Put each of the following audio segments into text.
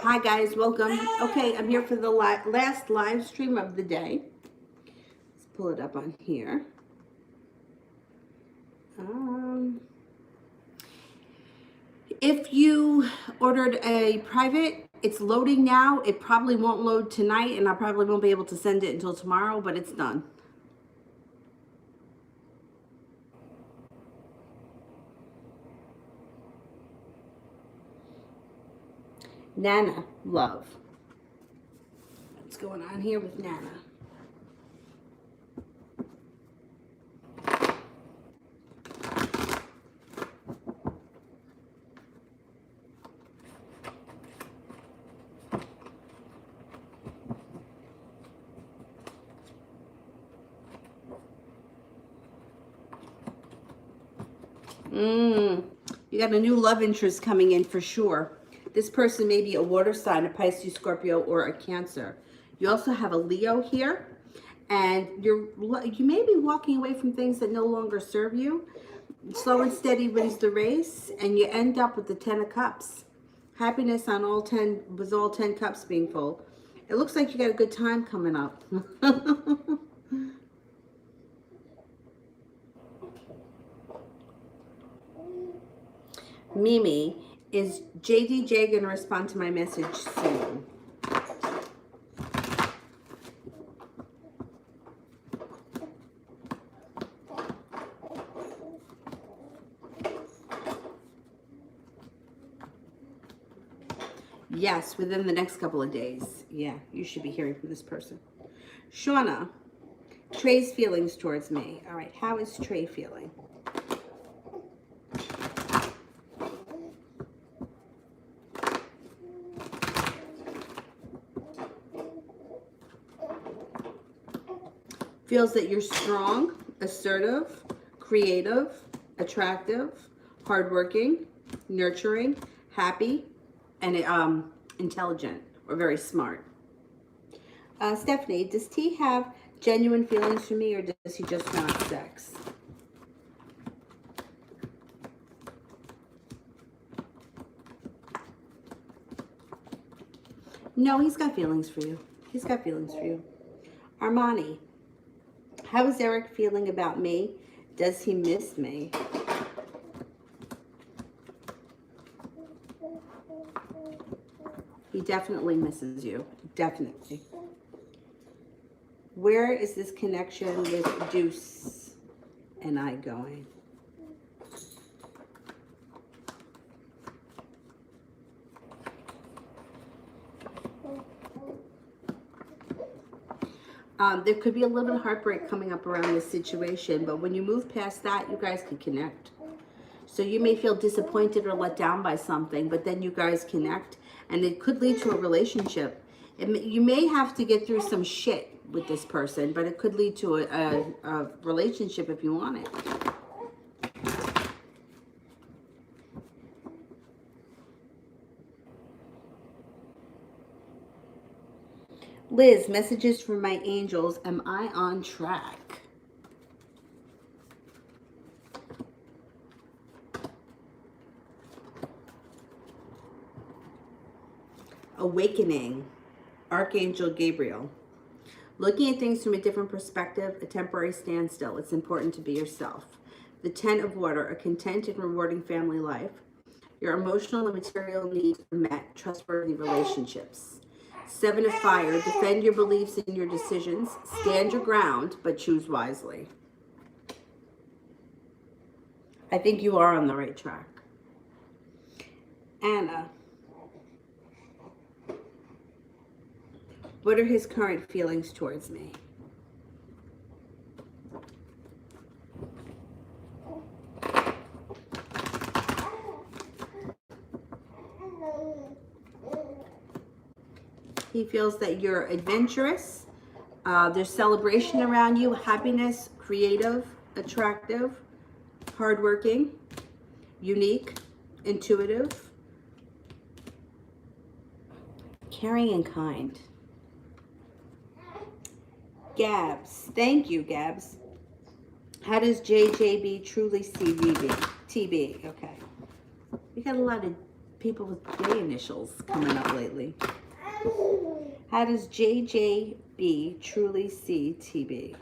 Hi guys, welcome. Okay, I'm here for the last live stream of the day. Let's pull it up on here. If you ordered a private, it's loading now. It probably won't load tonight, and I probably won't be able to send it until tomorrow, but it's done. Nana, love. What's going on here with Nana? You got a new love interest coming in for sure. This person may be a water sign, a Pisces, Scorpio, or a Cancer. You also have a Leo here, and you may be walking away from things that no longer serve you. Slow and steady wins the race, and you end up with the 10 of Cups. Happiness on all 10, with all 10 cups being full. It looks like you got a good time coming up. Mimi, is JDJ going to respond to my message soon? Yes, within the next couple of days. Yeah, you should be hearing from this person. Shauna, Trey's feelings towards me. All right, how is Trey feeling? Feels that you're strong, assertive, creative, attractive, hardworking, nurturing, happy, and intelligent or very smart. Stephanie, does T have genuine feelings for me, or does he just want sex? No, he's got feelings for you. He's got feelings for you. Armani, how is Eric feeling about me? Does he miss me? He definitely misses you. Definitely. Where is this connection with Deuce and I going? There could be a little bit of heartbreak coming up around this situation, but when you move past that, you guys can connect. So you may feel disappointed or let down by something, but then you guys connect, and it could lead to a relationship. You may have to get through some shit with this person, but it could lead to a relationship if you want it. Liz, messages from my angels. Am I on track? Awakening. Archangel Gabriel. Looking at things from a different perspective, a temporary standstill. It's important to be yourself. The 10 of Water, a content and rewarding family life. Your emotional and material needs are met. Trustworthy relationships. 7 of Fire, defend your beliefs and your decisions. Stand your ground, but choose wisely. I think you are on the right track. Anna, what are his current feelings towards me? He feels that you're adventurous. There's celebration around you, happiness, creative, attractive, hardworking, unique, intuitive, caring and kind. Gabs, thank you, Gabs. How does JJB truly see TB? Okay. We got a lot of people with J initials coming up lately. How does JJB truly see TB?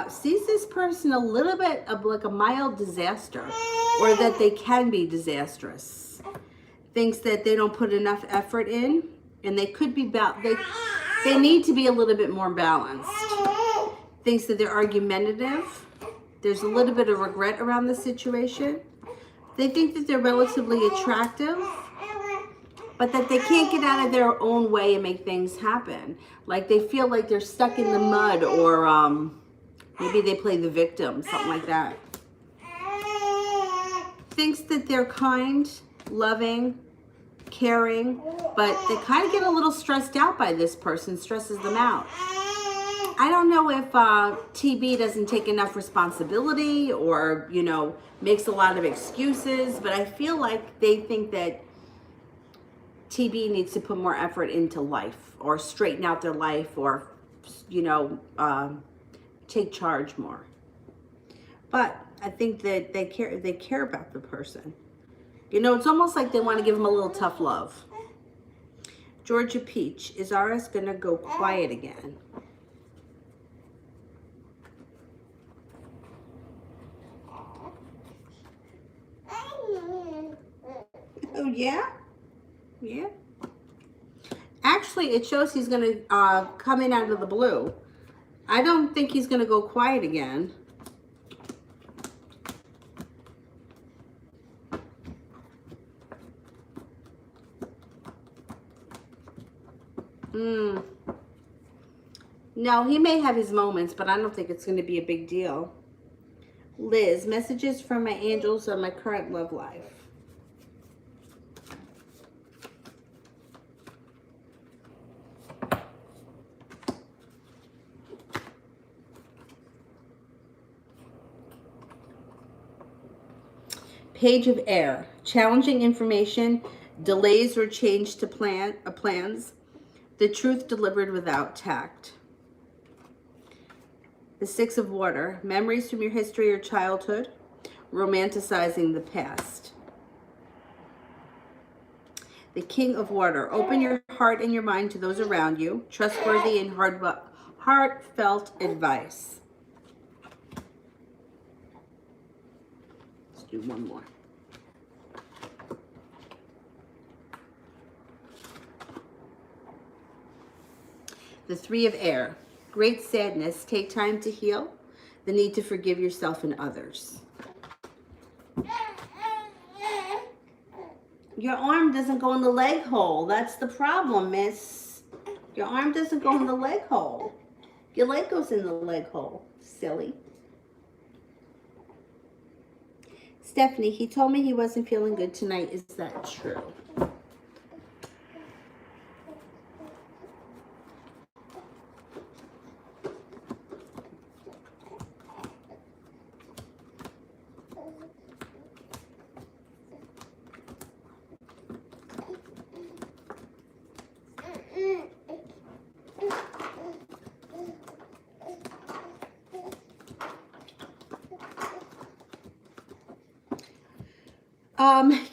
Sees this person a little bit of like a mild disaster, or that they can be disastrous. Thinks that they don't put enough effort in, and they could be they need to be a little bit more balanced. Thinks that they're argumentative. There's a little bit of regret around the situation. They think that they're relatively attractive, but that they can't get out of their own way and make things happen. Like they feel like they're stuck in the mud, or maybe they play the victim, something like that. Thinks that they're kind, loving, caring, but they kind of get a little stressed out by this person, stresses them out. I don't know if TB doesn't take enough responsibility, or, you know, makes a lot of excuses, but I feel like they think that TB needs to put more effort into life, or straighten out their life, or, you know, take charge more. But I think that they care about the person. You know, it's almost like they want to give them a little tough love. Georgia Peach, is RS gonna go quiet again? Oh yeah? Yeah. Actually, it shows he's gonna come in out of the blue. I don't think he's gonna go quiet again. No, he may have his moments, but I don't think it's going to be a big deal. Liz, messages from my angels on my current love life. Page of Air, challenging information, delays or change to plans, the truth delivered without tact. The Six of Water, memories from your history or childhood, romanticizing the past. The King of Water, open your heart and your mind to those around you, trustworthy and heartfelt advice. Let's do one more. The Three of Air, great sadness, take time to heal, the need to forgive yourself and others. Your arm doesn't go in the leg hole. That's the problem, miss. Your arm doesn't go in the leg hole. Your leg goes in the leg hole, silly. Stephanie, he told me he wasn't feeling good tonight. Is that true?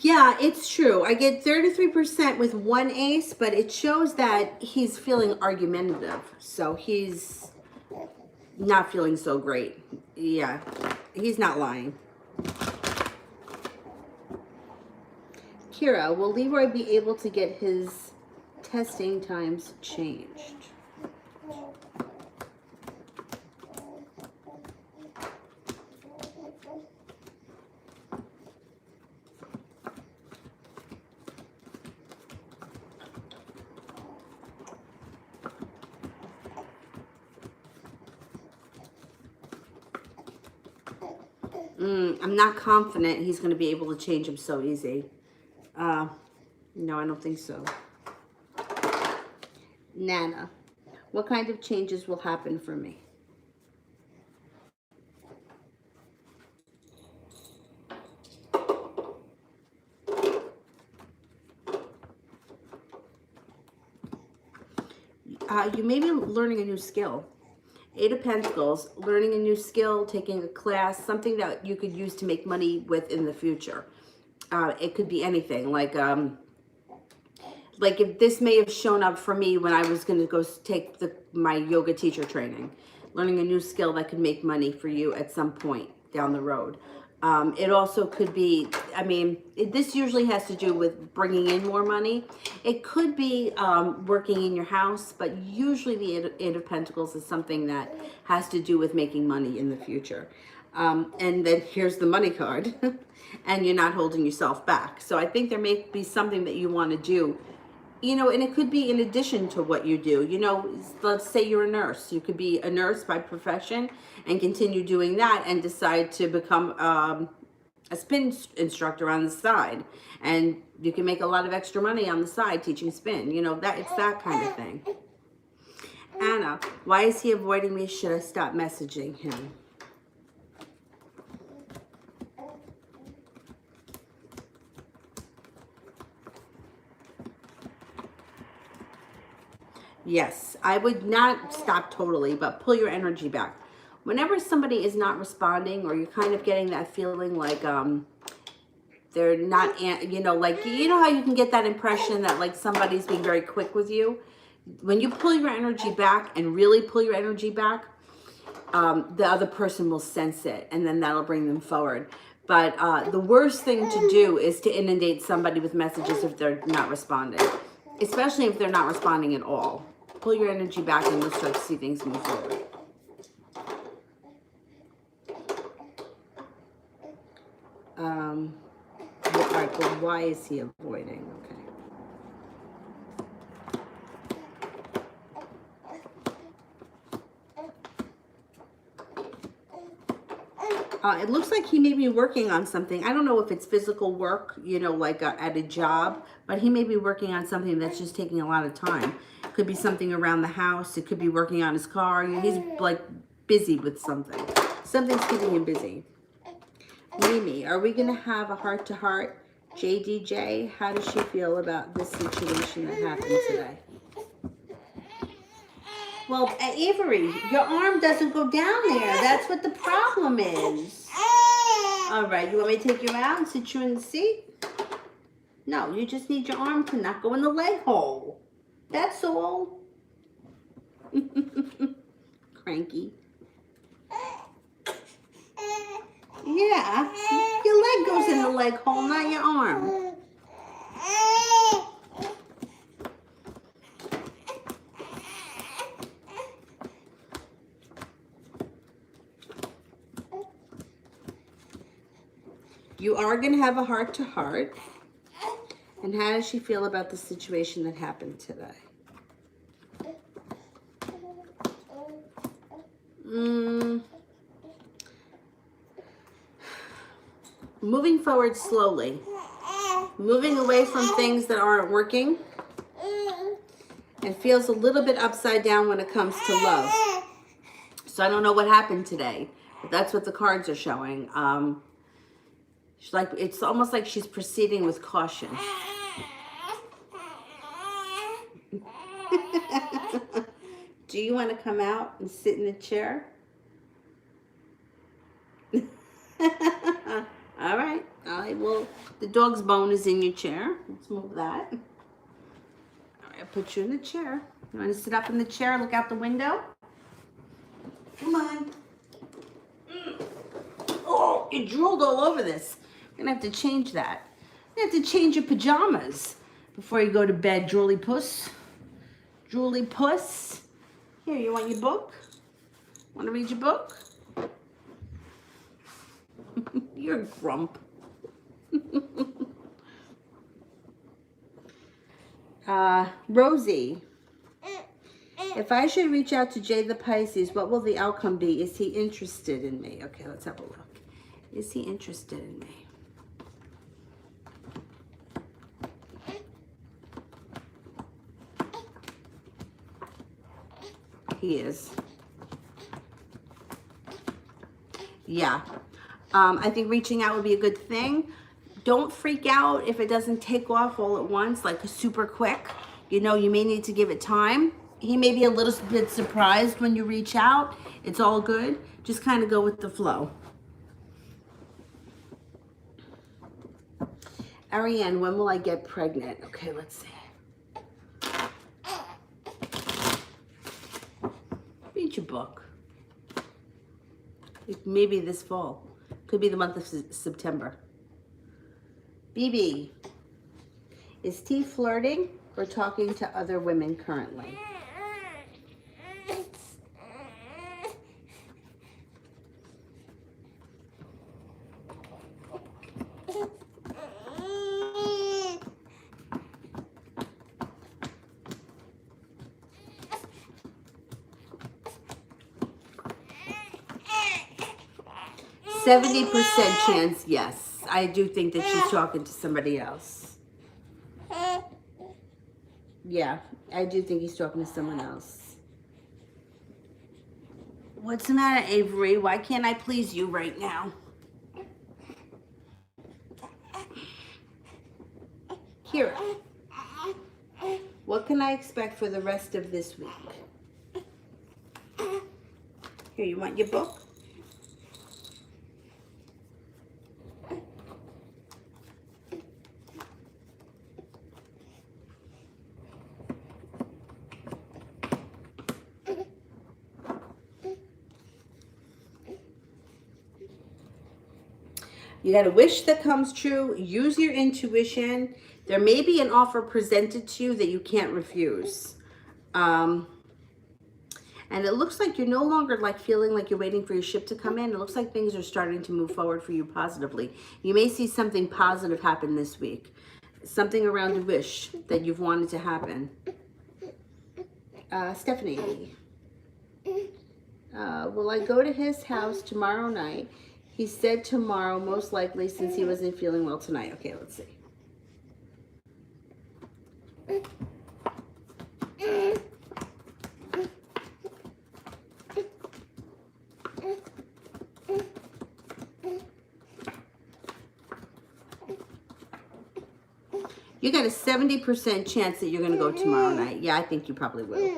Yeah, it's true. I get 33% with one ace, but it shows that he's feeling argumentative. So he's not feeling so great. Yeah, he's not lying. Kira, will Leroy be able to get his testing times changed? I'm not confident he's going to be able to change him so easy. No, I don't think so. Nana, what kind of changes will happen for me? You may be learning a new skill. Eight of Pentacles, learning a new skill, taking a class, something that you could use to make money with in the future. It could be anything, like if this may have shown up for me when I was going to go take my yoga teacher training, learning a new skill that could make money for you at some point down the road. It also could be, I mean, this usually has to do with bringing in more money. It could be working in your house, but usually the Eight of Pentacles is something that has to do with making money in the future. And then here's the money card, and you're not holding yourself back. So I think there may be something that you want to do, you know, and it could be in addition to what you do. You know, let's say you're a nurse. You could be a nurse by profession and continue doing that and decide to become a spin instructor on the side. And you can make a lot of extra money on the side teaching spin. You know, that it's that kind of thing. Anna, why is he avoiding me? Should I stop messaging him? Yes, I would not stop totally, but pull your energy back. Whenever somebody is not responding, or you're kind of getting that feeling like they're not, you know, like, you know how you can get that impression that like somebody's being very quick with you? When you pull your energy back and really pull your energy back, the other person will sense it, and then that'll bring them forward. But the worst thing to do is to inundate somebody with messages if they're not responding, especially if they're not responding at all. Pull your energy back and you'll start to see things move forward. All right, but why is he avoiding? Okay. It looks like he may be working on something. I don't know if it's physical work, you know, like at a job, but he may be working on something that's just taking a lot of time. It could be something around the house. It could be working on his car. He's like busy with something. Something's keeping him busy. Mimi, are we going to have a heart-to-heart? JDJ, how does she feel about this situation that happened today? Well, Avery, your arm doesn't go down there. That's what the problem is. All right, you want me to take you out and sit you in the seat? No, you just need your arm to not go in the leg hole. That's all. Cranky. Yeah, your leg goes in the leg hole, not your arm. You are going to have a heart-to-heart. And how does she feel about the situation that happened today? Moving forward slowly. Moving away from things that aren't working. And feels a little bit upside down when it comes to love. So I don't know what happened today, but that's what the cards are showing. She's like, it's almost like she's proceeding with caution. Do you want to come out and sit in the chair? All right. Well, the dog's bone is in your chair. Let's move that. All right, I'll put you in the chair. You want to sit up in the chair, look out the window? Come on. Oh, you drooled all over this. I'm going to have to change that. You have to change your pajamas before you go to bed, drooly puss. Drooly puss. Here, you want your book? Want to read your book? You're a grump. Rosie. If I should reach out to Jay the Pisces, what will the outcome be? Is he interested in me? Okay, let's have a look. Is he interested in me? He is. Yeah. I think reaching out would be a good thing. Don't freak out if it doesn't take off all at once, like super quick. You know, you may need to give it time. He may be a little bit surprised when you reach out. It's all good. Just kind of go with the flow. Ariane, when will I get pregnant? Okay, let's see. Read your book. Maybe this fall. Could be the month of September. BB, is T flirting or talking to other women currently? %70 chance, yes. I do think that she's talking to somebody else. Yeah, I do think he's talking to someone else. What's the matter, Avery? Why can't I please you right now? Kira, what can I expect for the rest of this week? Here, you want your book? You got a wish that comes true. Use your intuition. There may be an offer presented to you that you can't refuse. And it looks like you're no longer like feeling like you're waiting for your ship to come in. It looks like things are starting to move forward for you positively. You may see something positive happen this week. Something around a wish that you've wanted to happen. Stephanie. Will I go to his house tomorrow night? He said tomorrow, most likely, since he wasn't feeling well tonight. Okay, let's see. You got a 70% chance that you're going to go tomorrow night. Yeah, I think you probably will.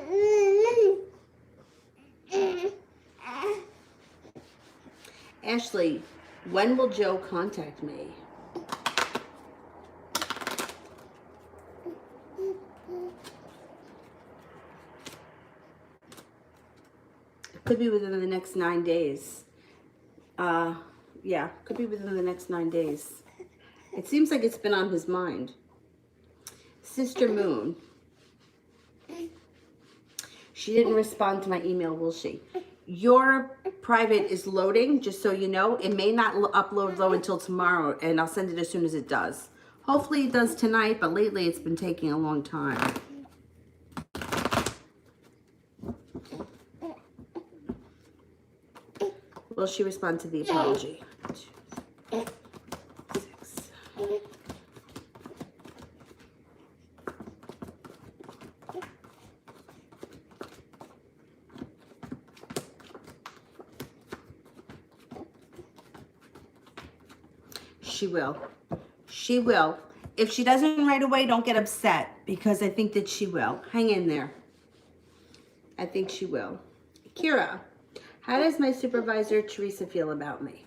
Ashley, when will Joe contact me? It could be within the next 9 days. Yeah, could be within the next 9 days. It seems like it's been on his mind. Sister Moon. She didn't respond to my email, will she? Your private is loading, just so you know. It may not upload though until tomorrow, and I'll send it as soon as it does. Hopefully it does tonight, but lately it's been taking a long time. Will she respond to the apology? 2, 6. She will. She will. If she doesn't right away, don't get upset, because I think that she will. Hang in there. I think she will. Kira, how does my supervisor, Teresa, feel about me?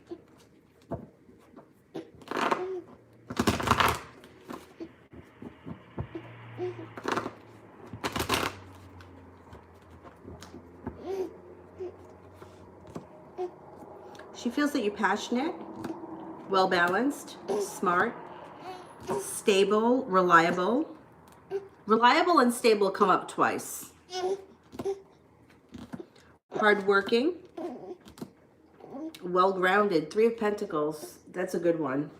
She feels that you're passionate, well-balanced, smart, stable, reliable. Reliable and stable come up twice. Hardworking, well-grounded. 3 of Pentacles. That's a good one.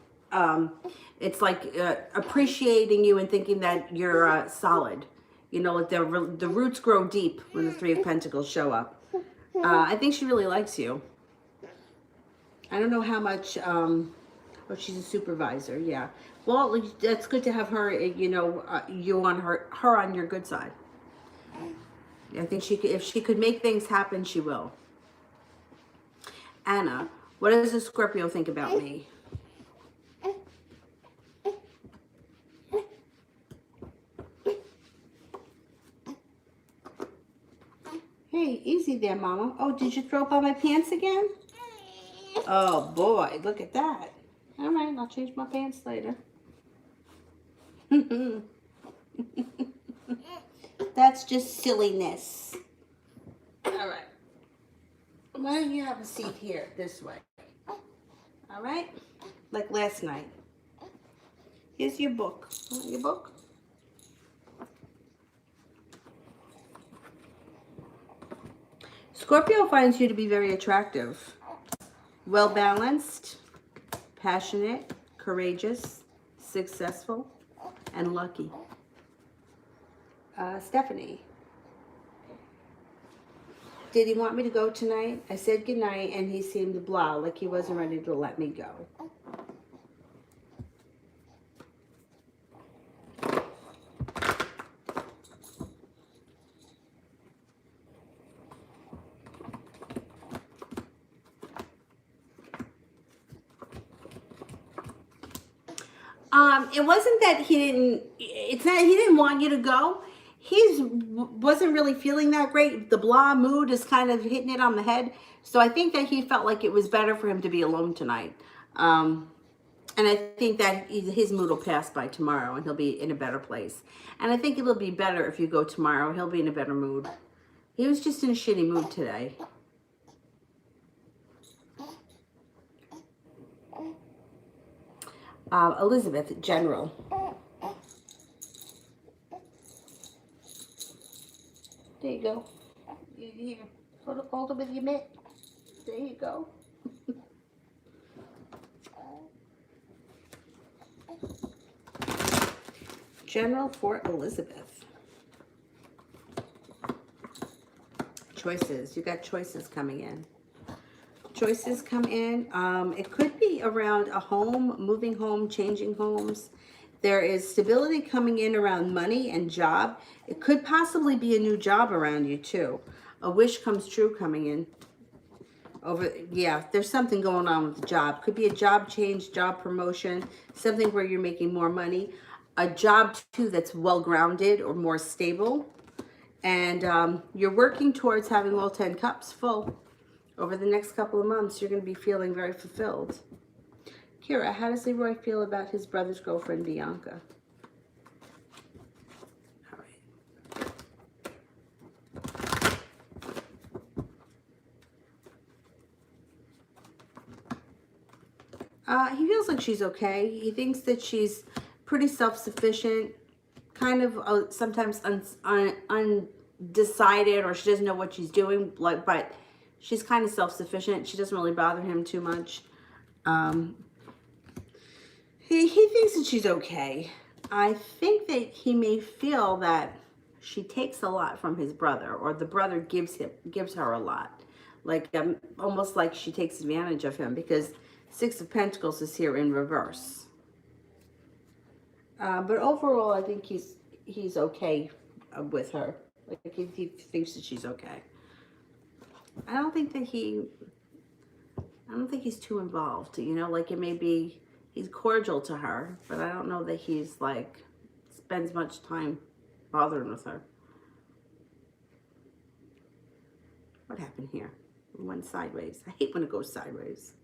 It's like appreciating you and thinking that you're solid. You know, like the roots grow deep when the 3 of Pentacles show up. I think she really likes you. I don't know how much, oh, she's a supervisor, yeah. Well, that's good to have her, you know, you on her on your good side. I think she could, if she could make things happen, she will. Anna, what does a Scorpio think about me? Easy there, Mama. Oh, did you throw up on my pants again? Oh, boy. Look at that. All right, I'll change my pants later. That's just silliness. All right. Why don't you have a seat here, this way? All right? Like last night. Here's your book. Want your book? Scorpio finds you to be very attractive. Well-balanced, passionate, courageous, successful, and lucky. Stephanie. Did he want me to go tonight? I said goodnight and he seemed blah, like he wasn't ready to let me go. It wasn't that he didn't, it's not, he didn't want you to go. He wasn't really feeling that great. The blah mood is kind of hitting it on the head. So I think that he felt like it was better for him to be alone tonight. And I think that his mood will pass by tomorrow and he'll be in a better place. And I think it'll be better if you go tomorrow. He'll be in a better mood. He was just in a shitty mood today. Elizabeth, general. There you go. Here, hold it with your mitt. There you go. General for Elizabeth. Choices. You got choices coming in. Choices come in. It could be around a home, moving home, changing homes. There is stability coming in around money and job. It could possibly be a new job around you too. A wish comes true coming in. Yeah, there's something going on with the job. Could be a job change, job promotion, something where you're making more money. A job too that's well-grounded or more stable. And you're working towards having all 10 cups full. Over the next couple of months, you're going to be feeling very fulfilled. Kira, how does Leroy feel about his brother's girlfriend, Bianca? All right. He feels like she's okay. He thinks that she's pretty self-sufficient, kind of sometimes undecided, or she doesn't know what she's doing, but she's kind of self-sufficient. She doesn't really bother him too much. He thinks that she's okay. I think that he may feel that she takes a lot from his brother, or the brother gives her a lot. Like almost like she takes advantage of him, because Six of Pentacles is here in reverse. But overall, I think he's okay with her. Like he thinks that she's okay. I don't think he's too involved, you know, like it may be, he's cordial to her, but I don't know that he's like, spends much time bothering with her. What happened here? It went sideways. I hate when it goes sideways.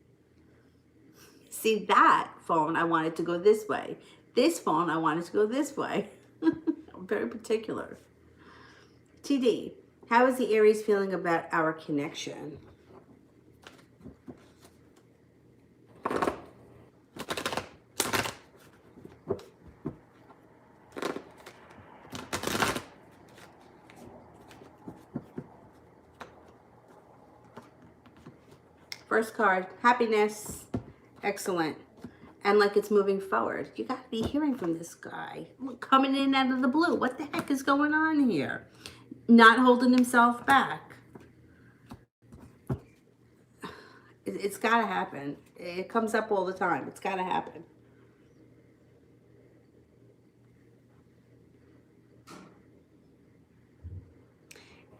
See, that phone, I wanted to go this way. This phone, I wanted to go this way. I'm very particular. TD, how is the Aries feeling about our connection? First card, happiness. Excellent. And like it's moving forward. You got to be hearing from this guy. Coming in out of the blue. What the heck is going on here? Not holding himself back. It's got to happen. It comes up all the time. It's got to happen.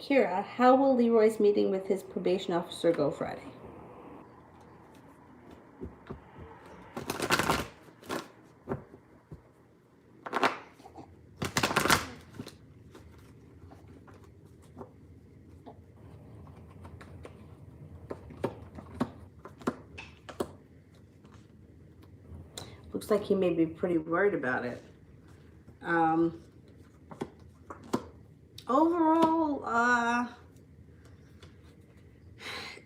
Kira, how will Leroy's meeting with his probation officer go Friday? Looks like he may be pretty worried about it. Overall,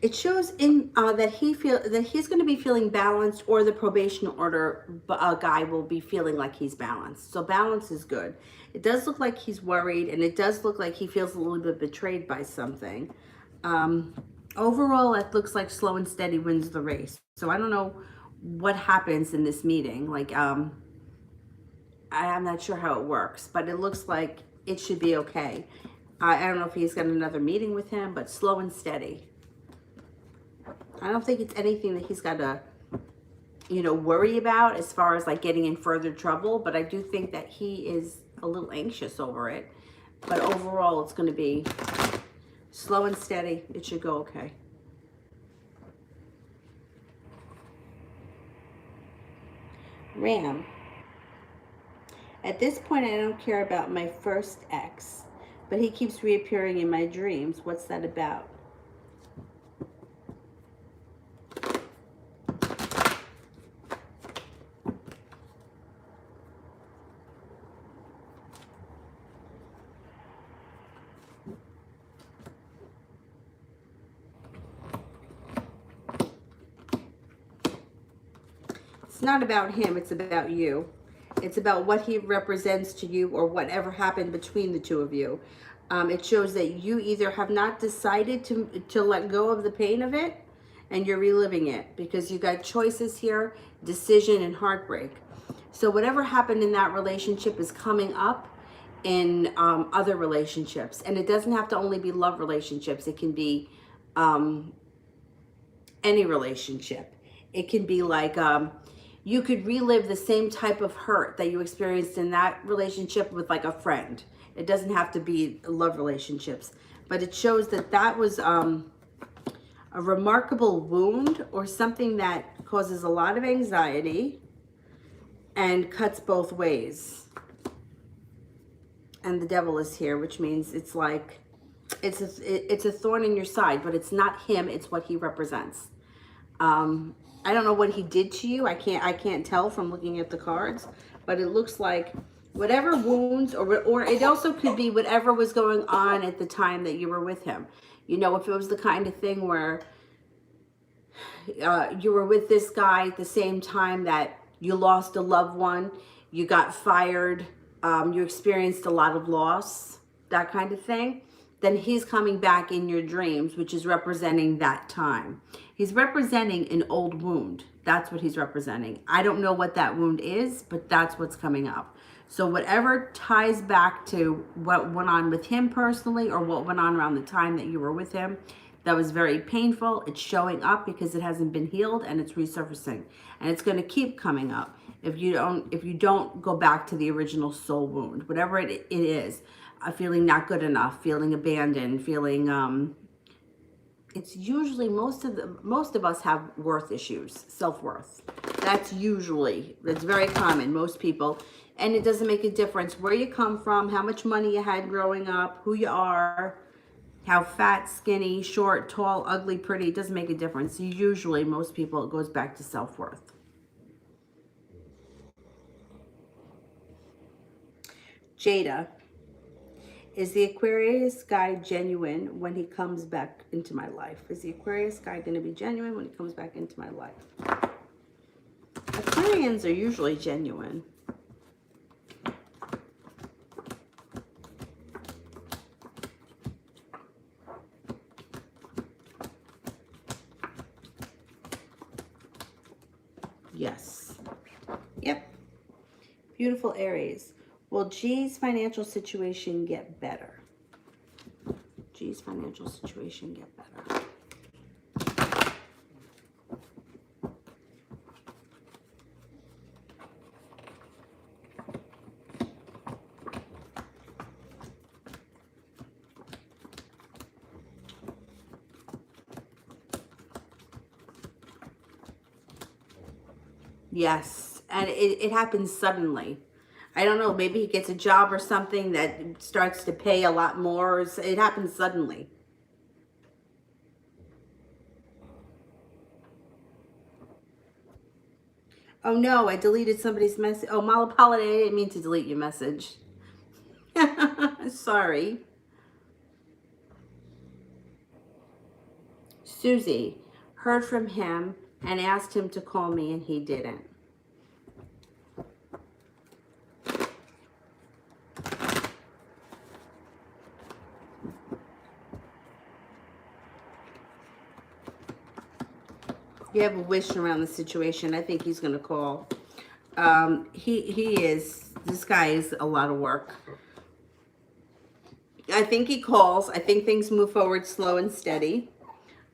it shows in that he's going to be feeling balanced, or the probation order guy will be feeling like he's balanced. So balance is good. It does look like he's worried, and it does look like he feels a little bit betrayed by something. Overall, it looks like slow and steady wins the race. So I don't know what happens in this meeting. Like, I'm not sure how it works, but it looks like it should be okay. I don't know if he's got another meeting with him, but slow and steady. I don't think it's anything that he's got to, worry about as far as like getting in further trouble. But I do think that he is a little anxious over it. But overall, it's going to be slow and steady. It should go okay. Ram. At this point, I don't care about my first ex, but he keeps reappearing in my dreams. What's that about? It's not about him, it's about you. It's about what he represents to you, or whatever happened between the two of you. It shows that you either have not decided to let go of the pain of it, and you're reliving it, because you got choices here, decision, and heartbreak. So whatever happened in that relationship is coming up in other relationships. And it doesn't have to only be love relationships. It can be any relationship. It can be like you could relive the same type of hurt that you experienced in that relationship with like a friend. It doesn't have to be love relationships, but it shows that that was a remarkable wound, or something that causes a lot of anxiety and cuts both ways. And the devil is here, which means it's like it's a thorn in your side, but it's not him, it's what he represents. I don't know what he did to you. I can't tell from looking at the cards, but it looks like whatever wounds, or it also could be whatever was going on at the time that you were with him. If it was the kind of thing where you were with this guy at the same time that you lost a loved one, you got fired, you experienced a lot of loss, that kind of thing, then he's coming back in your dreams, which is representing that time. He's representing an old wound. That's what he's representing. I don't know what that wound is, but that's what's coming up. So whatever ties back to what went on with him personally, or what went on around the time that you were with him, that was very painful. It's showing up because it hasn't been healed, and it's resurfacing, and it's going to keep coming up if you don't go back to the original soul wound, whatever it is. Feeling not good enough, feeling abandoned, feeling it's usually most of us have worth issues, self-worth. That's very common, most people. And it doesn't make a difference where you come from, how much money you had growing up, who you are, how fat, skinny, short, tall, ugly, pretty. It doesn't make a difference. Usually, most people, it goes back to self-worth. Jada. Is the Aquarius guy genuine when he comes back into my life? Is the Aquarius guy going to be genuine when he comes back into my life? Aquarians are usually genuine. Yes. Yep. Beautiful Aries. Will G's financial situation get better? G's financial situation get better. Yes, and it happens suddenly. I don't know, maybe he gets a job or something that starts to pay a lot more. It happens suddenly. Oh no, I deleted somebody's message. Oh, Malapalade, I didn't mean to delete your message. Sorry. Susie, heard from him and asked him to call me and he didn't. You have a wish around the situation. I think he's going to call. This guy is a lot of work. I think he calls. I think things move forward slow and steady.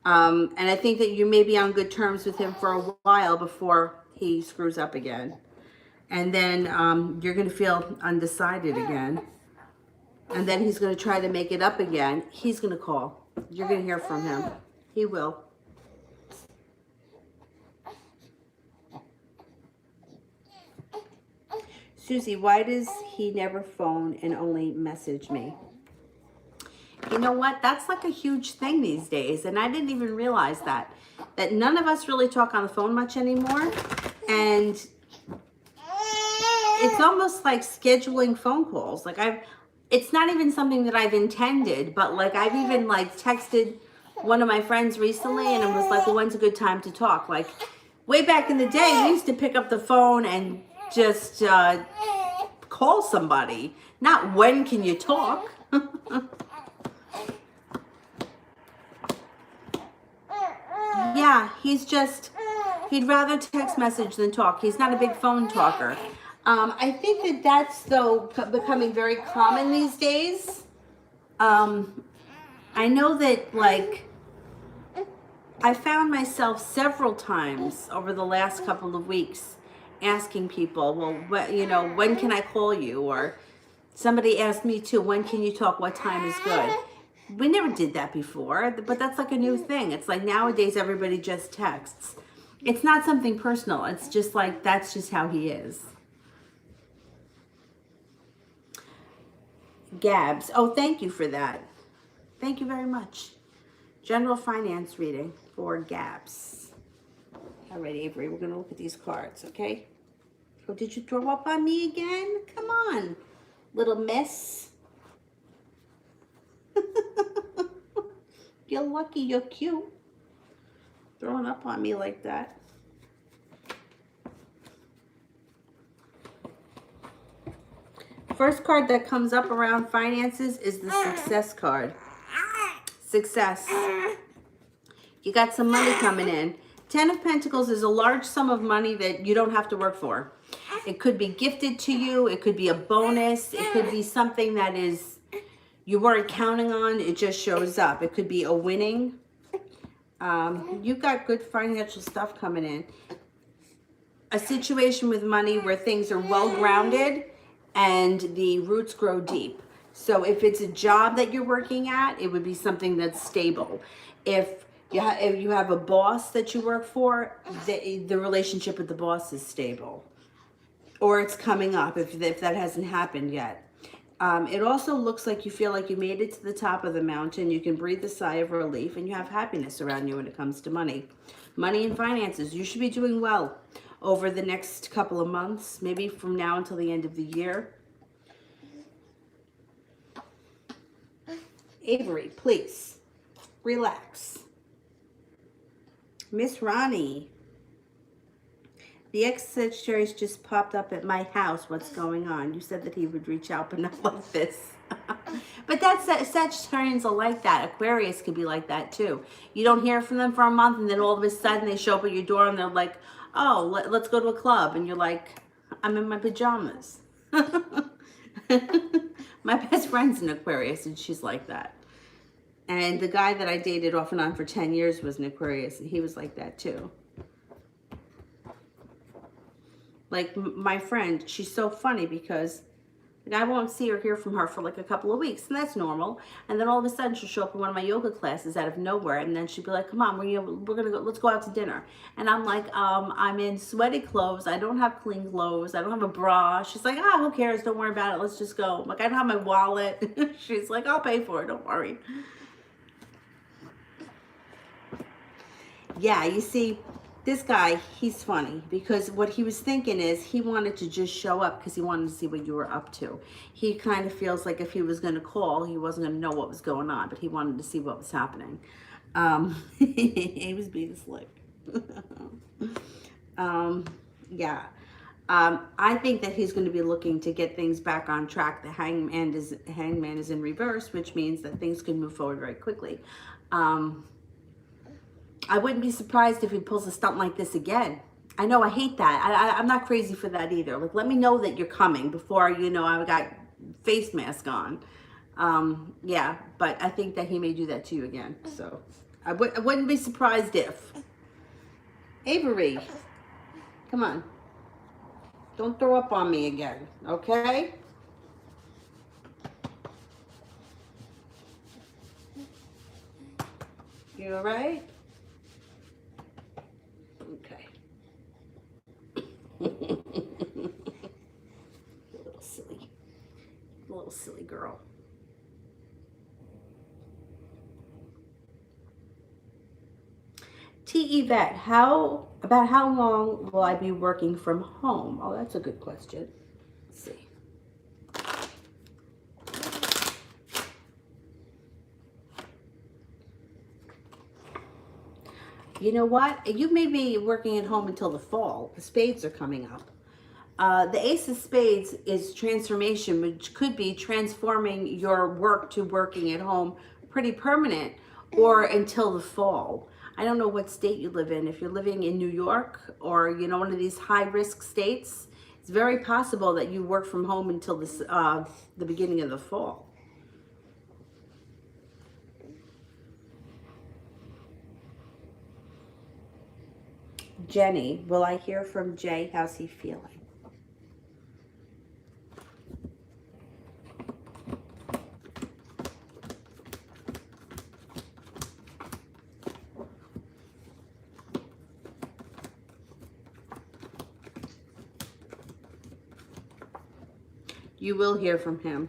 And I think that you may be on good terms with him for a while before he screws up again. And then you're going to feel undecided again. And then he's going to try to make it up again. He's going to call. You're going to hear from him. He will. Susie, why does he never phone and only message me? You know what? That's like a huge thing these days. And I didn't even realize that none of us really talk on the phone much anymore. And it's almost like scheduling phone calls. Like it's not even something that I've intended, but like I've even like texted one of my friends recently and it was like, well, when's a good time to talk? Like way back in the day, we used to pick up the phone and just call somebody, not when can you talk. Yeah, he'd rather text message than talk. He's not a big phone talker. I think that's though becoming very common these days. I know that like I found myself several times over the last couple of weeks asking people, well, when can I call you? Or somebody asked me too, when can you talk? What time is good? We never did that before, but that's like a new thing. It's like nowadays everybody just texts. It's not something personal. It's just like, that's just how he is. Gabs. Oh, thank you for that. Thank you very much. General finance reading for Gabs. All right, Avery, we're going to look at these cards, okay? Oh, did you throw up on me again? Come on, little miss. You're lucky you're cute. Throwing up on me like that. First card that comes up around finances is the success card. Success. You got some money coming in. 10 of Pentacles is a large sum of money that you don't have to work for. It could be gifted to you. It could be a bonus. It could be something that is you weren't counting on. It just shows up. It could be a winning. You've got good financial stuff coming in. A situation with money where things are well grounded and the roots grow deep. So if it's a job that you're working at, it would be something that's stable. If you have a boss that you work for, the relationship with the boss is stable. Or it's coming up if that hasn't happened yet. It also looks like you feel like you made it to the top of the mountain. You can breathe a sigh of relief and you have happiness around you when it comes to money. Money and finances, you should be doing well over the next couple of months, maybe from now until the end of the year. Avery, please relax. Miss Ronnie, the ex-Sagittarius just popped up at my house. What's going on? You said that he would reach out, but not like this. But that's Sagittarians are like that. Aquarius could be like that too. You don't hear from them for a month, and then all of a sudden they show up at your door and they're like, oh, let's go to a club. And you're like, I'm in my pajamas. My best friend's an Aquarius, and she's like that. And the guy that I dated off and on for 10 years was an Aquarius, and he was like that too. Like my friend, she's so funny because I won't see or hear from her for like a couple of weeks, and that's normal. And then all of a sudden she'll show up in one of my yoga classes out of nowhere, and then she'll be like, come on, we're gonna go, let's go out to dinner. And I'm like, I'm in sweaty clothes, I don't have clean clothes, I don't have a bra. She's like, who cares, don't worry about it, let's just go. I'm like, I don't have my wallet. She's like, I'll pay for it, don't worry. Yeah, you see, this guy, he's funny because what he was thinking is he wanted to just show up because he wanted to see what you were up to. He kind of feels like if he was going to call, he wasn't going to know what was going on, but he wanted to see what was happening. He was being slick. Yeah. I think that he's going to be looking to get things back on track. The hangman is in reverse, which means that things can move forward very quickly. I wouldn't be surprised if he pulls a stunt like this again. I know I hate that. I'm not crazy for that either. Like, let me know that you're coming before, you know, I've got face mask on. Yeah, but I think that he may do that to you again. So I wouldn't be surprised if. Avery, come on. Don't throw up on me again, okay? You all right? Okay. A little silly girl. T. Yvette, about how long will I be working from home? Oh, that's a good question. Let's see. You know what? You may be working at home until the fall. The spades are coming up. The Ace of Spades is transformation, which could be transforming your work to working at home pretty permanent or until the fall. I don't know what state you live in. If you're living in New York or, you know, one of these high-risk states, it's very possible that you work from home until this, the beginning of the fall. Jenny, will I hear from Jay? How's he feeling? You will hear from him.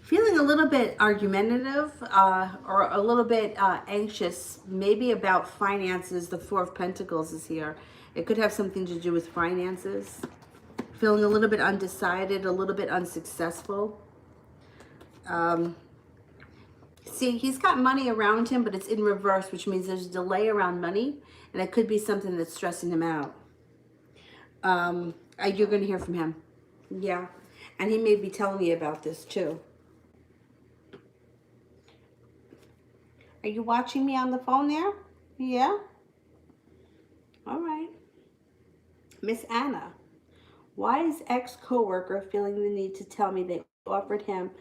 Feeling a little bit argumentative or a little bit anxious, maybe about finances. The Four of Pentacles is here. It could have something to do with finances. Feeling a little bit undecided, a little bit unsuccessful. See, he's got money around him, but it's in reverse, which means there's a delay around money, and it could be something that's stressing him out. You're going to hear from him. Yeah, and he may be telling me about this too. Are you watching me on the phone there? Yeah? All right. Miss Anna, why is ex-coworker feeling the need to tell me they offered him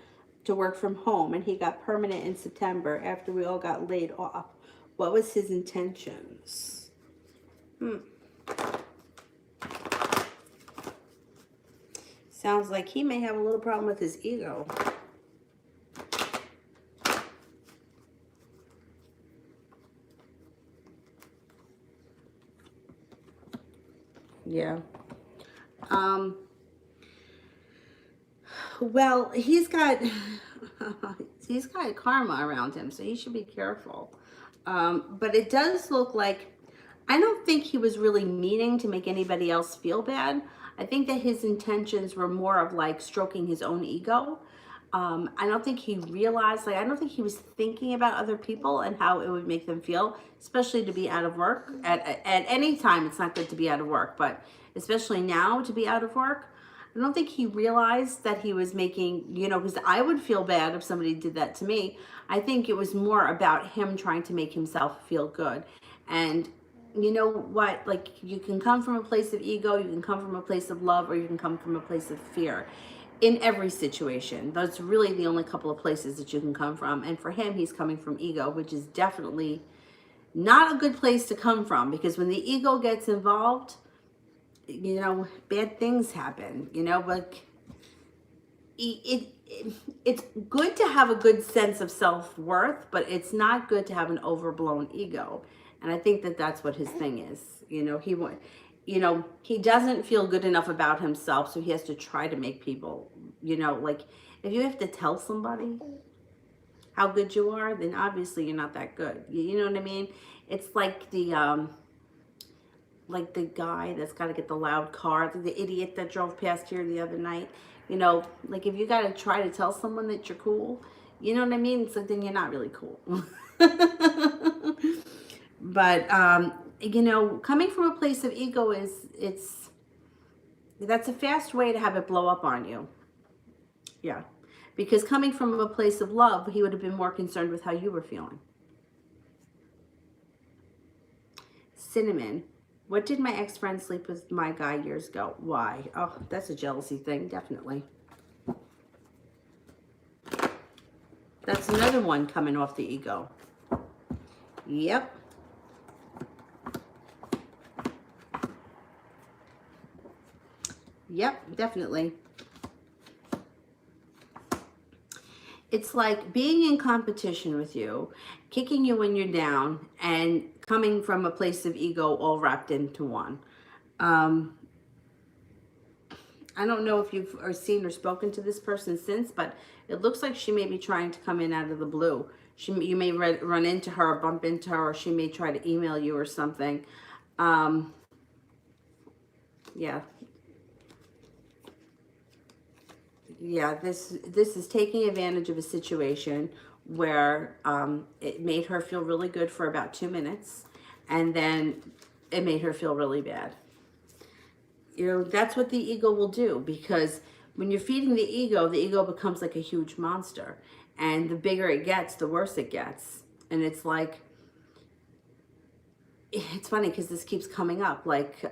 to work from home and he got permanent in September after we all got laid off? What was his intentions? Sounds like he may have a little problem with his ego. Yeah. Well, he's got karma around him, so he should be careful. But it does look like, I don't think he was really meaning to make anybody else feel bad. I think that his intentions were more of like stroking his own ego. I don't think he realized, I don't think he was thinking about other people and how it would make them feel, especially to be out of work. At any time, it's not good to be out of work, but especially now to be out of work. I don't think he realized that he was making, you know, because I would feel bad if somebody did that to me. I think it was more about him trying to make himself feel good. And you know what, like, you can come from a place of ego, you can come from a place of love, or you can come from a place of fear. In every situation, that's really the only couple of places that you can come from. And for him, he's coming from ego, which is definitely not a good place to come from, because when the ego gets involved, you know, bad things happen, you know. Like, it's good to have a good sense of self-worth, but it's not good to have an overblown ego. And I think that that's what his thing is. You know, he doesn't feel good enough about himself, so he has to try to make people, you know, like, if you have to tell somebody how good you are, then obviously you're not that good. You know what I mean? It's like the like the guy that's got to get the loud car, the idiot that drove past here the other night. You know, like if you got to try to tell someone that you're cool, you know what I mean? It's like, then you're not really cool. But, you know, coming from a place of ego that's a fast way to have it blow up on you. Yeah. Because coming from a place of love, he would have been more concerned with how you were feeling. Cinnamon. What did my ex-friend sleep with my guy years ago? Why? Oh, that's a jealousy thing, definitely. That's another one coming off the ego. Yep. Yep, definitely. It's like being in competition with you, kicking you when you're down, and coming from a place of ego all wrapped into one. I don't know if you've seen or spoken to this person since, but it looks like she may be trying to come in out of the blue. You may run into her, or bump into her, or she may try to email you or something. Yeah. Yeah, this is taking advantage of a situation where it made her feel really good for about 2 minutes, and then it made her feel really bad. You know, that's what the ego will do, because when you're feeding the ego becomes like a huge monster, and the bigger it gets, the worse it gets. And it's like, it's funny because this keeps coming up, like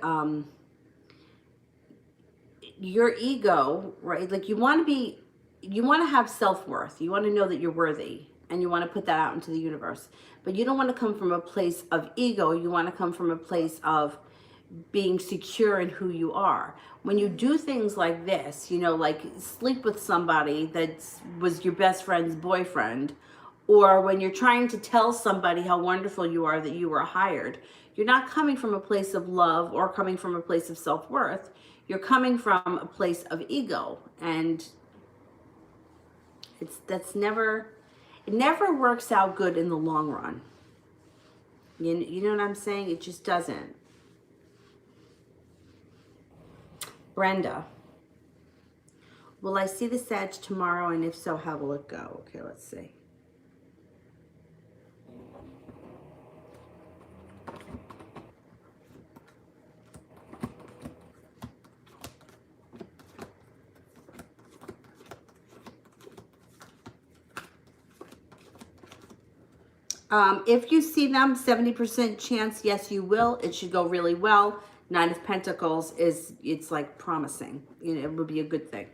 your ego, right? Like you want to have self-worth. You want to know that you're worthy, and you want to put that out into the universe. But you don't want to come from a place of ego. You want to come from a place of being secure in who you are. When you do things like this, you know, like sleep with somebody that was your best friend's boyfriend, or when you're trying to tell somebody how wonderful you are that you were hired, you're not coming from a place of love or coming from a place of self-worth. You're coming from a place of ego, and it never works out good in the long run. You know what I'm saying? It just doesn't. Brenda. Will I see the Sag tomorrow, and if so, how will it go? Okay, let's see. If you see them, 70% chance, yes, you will. It should go really well. Nine of Pentacles it's like promising. You know, it would be a good thing.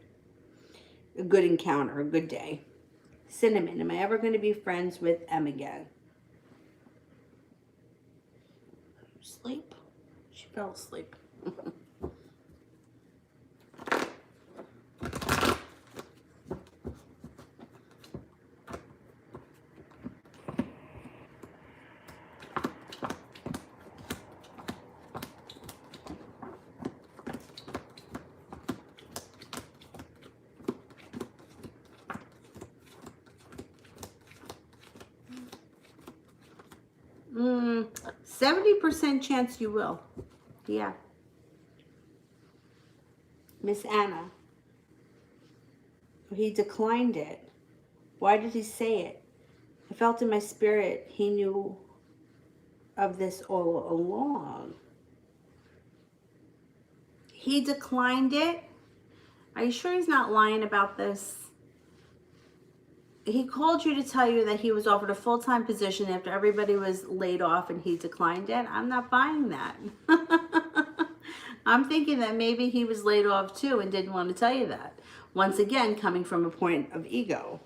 A good encounter, a good day. Cinnamon, am I ever going to be friends with M again? Sleep? She fell asleep. 70% chance you will. Yeah. Miss Anna. He declined it. Why did he say it? I felt in my spirit he knew of this all along. He declined it? Are you sure he's not lying about this? He called you to tell you that he was offered a full-time position after everybody was laid off, and he declined it. I'm not buying that. I'm thinking that maybe he was laid off too and didn't want to tell you that. Once again, coming from a point of ego.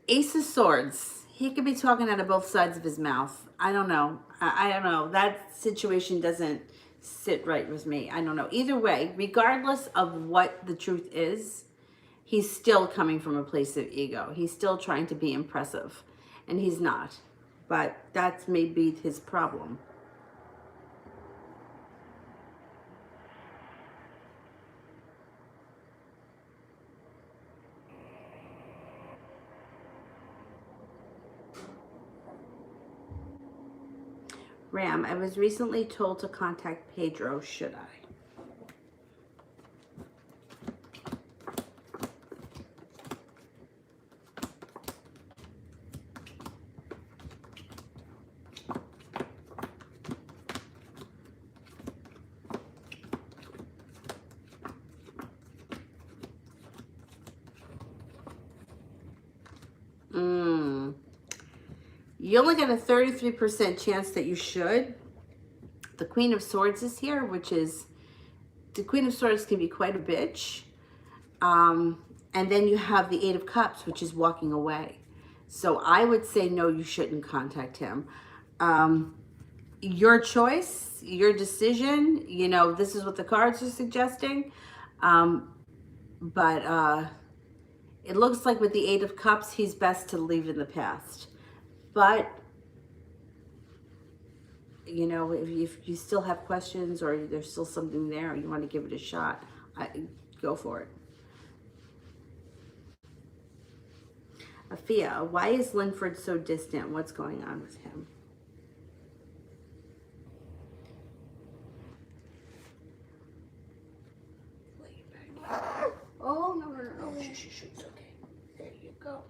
8 of Swords. He could be talking out of both sides of his mouth. I don't know. I don't know. That situation doesn't sit right with me. I don't know. Either way, regardless of what the truth is, he's still coming from a place of ego. He's still trying to be impressive, and he's not. but that's maybe his problem. Ram, I was recently told to contact Pedro. Should I? You only got a 33% chance that you should. The Queen of Swords is here, which is, the Queen of Swords can be quite a bitch. And then you have the Eight of Cups, which is walking away. So I would say, no, you shouldn't contact him. Your choice, your decision, you know, this is what the cards are suggesting. But it looks like with the Eight of Cups, he's best to leave in the past. But, you know, if you still have questions or there's still something there, you want to give it a shot, go for it. Afia, why is Linford so distant? What's going on with him? Oh, no, no, no, no. Shh, it's okay. There you go.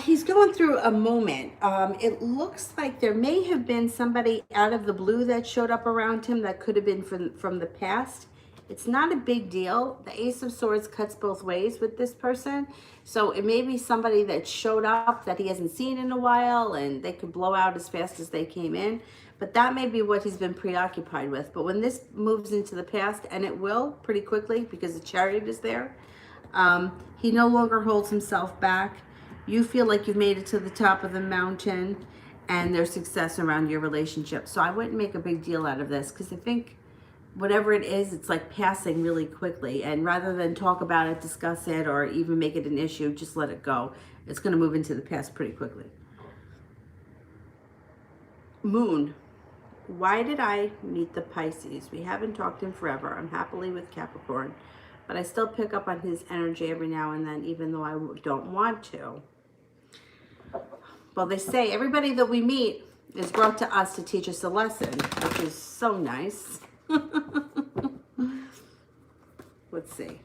He's going through a moment. It looks like there may have been somebody out of the blue that showed up around him that could have been from the past. It's not a big deal. The Ace of Swords cuts both ways with this person. So it may be somebody that showed up that he hasn't seen in a while and they could blow out as fast as they came in. But that may be what he's been preoccupied with. But when this moves into the past, and it will pretty quickly because the Chariot is there, he no longer holds himself back. You feel like you've made it to the top of the mountain and there's success around your relationship. So I wouldn't make a big deal out of this because I think whatever it is, it's like passing really quickly. And rather than talk about it, discuss it, or even make it an issue, just let it go. It's going to move into the past pretty quickly. Moon. Why did I meet the Pisces? We haven't talked in forever. I'm happily with Capricorn, but I still pick up on his energy every now and then, even though I don't want to. Well, they say everybody that we meet is brought to us to teach us a lesson, which is so nice. Let's see.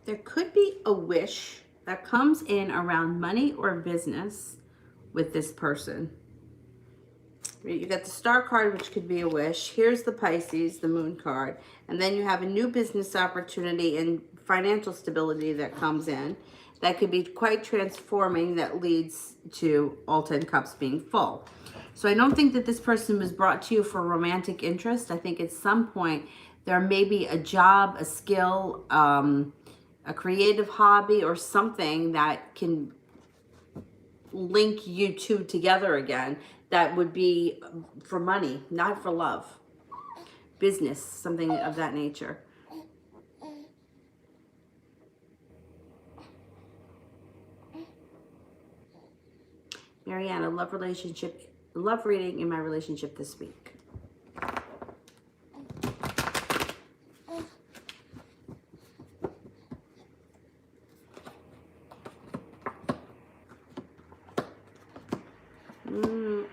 There could be a wish that comes in around money or business with this person. You got the Star card, which could be a wish. Here's the Pisces, the Moon card. And then you have a new business opportunity and financial stability that comes in. That could be quite transforming, that leads to all 10 cups being full. So I don't think that this person was brought to you for romantic interest. I think at some point there may be a job, a skill, a creative hobby, or something that can link you two together again. That would be for money, not for love. Business, something of that nature. Mariana, love reading in my relationship this week.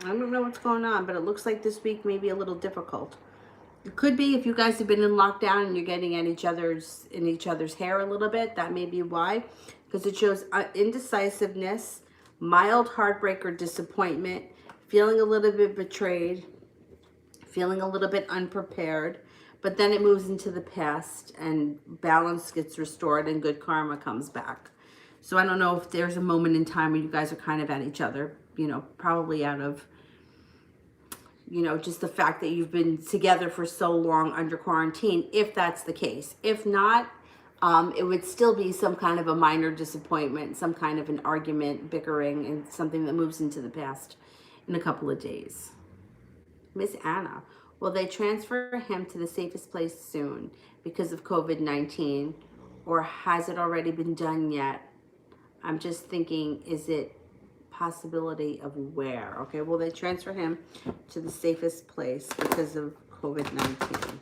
I don't know what's going on, but it looks like this week may be a little difficult. It could be if you guys have been in lockdown and you're getting at each other's hair a little bit. That may be why, because it shows indecisiveness, mild heartbreak or disappointment, feeling a little bit betrayed, feeling a little bit unprepared, but then it moves into the past and balance gets restored and good karma comes back. So I don't know if there's a moment in time where you guys are kind of at each other, you know, probably out of, you know, just the fact that you've been together for so long under quarantine, if that's the case. If not, it would still be some kind of a minor disappointment, some kind of an argument, bickering, and something that moves into the past in a couple of days. Miss Anna, will they transfer him to the safest place soon because of COVID-19? Or has it already been done yet? I'm just thinking, is it possibility of where? Okay, will they transfer him to the safest place because of COVID-19?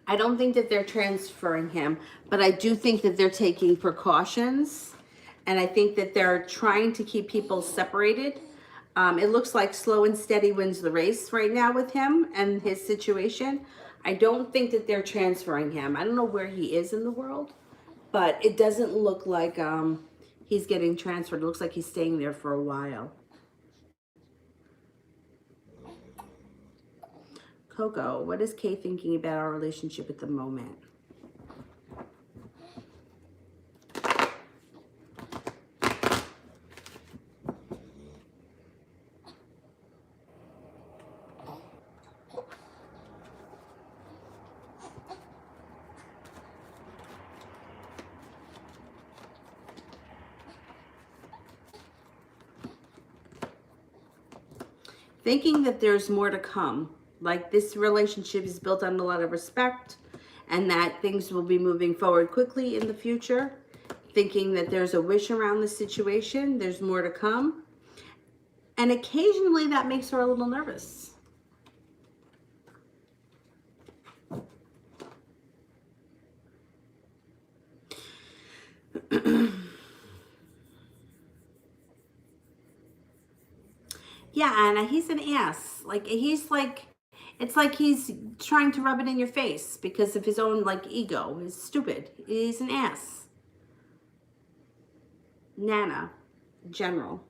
I don't think that they're transferring him, but I do think that they're taking precautions, and I think that they're trying to keep people separated. It looks like slow and steady wins the race right now with him and his situation. I don't think that they're transferring him. I don't know where he is in the world, but it doesn't look like he's getting transferred. It looks like he's staying there for a while. Coco, what is Kay thinking about our relationship at the moment? Thinking that there's more to come. Like this relationship is built on a lot of respect and that things will be moving forward quickly in the future. Thinking that there's a wish around the situation. There's more to come. And occasionally that makes her a little nervous. Yeah, Anna, he's an ass. It's like he's trying to rub it in your face because of his own, like, ego. He's stupid. He's an ass. Nana, general.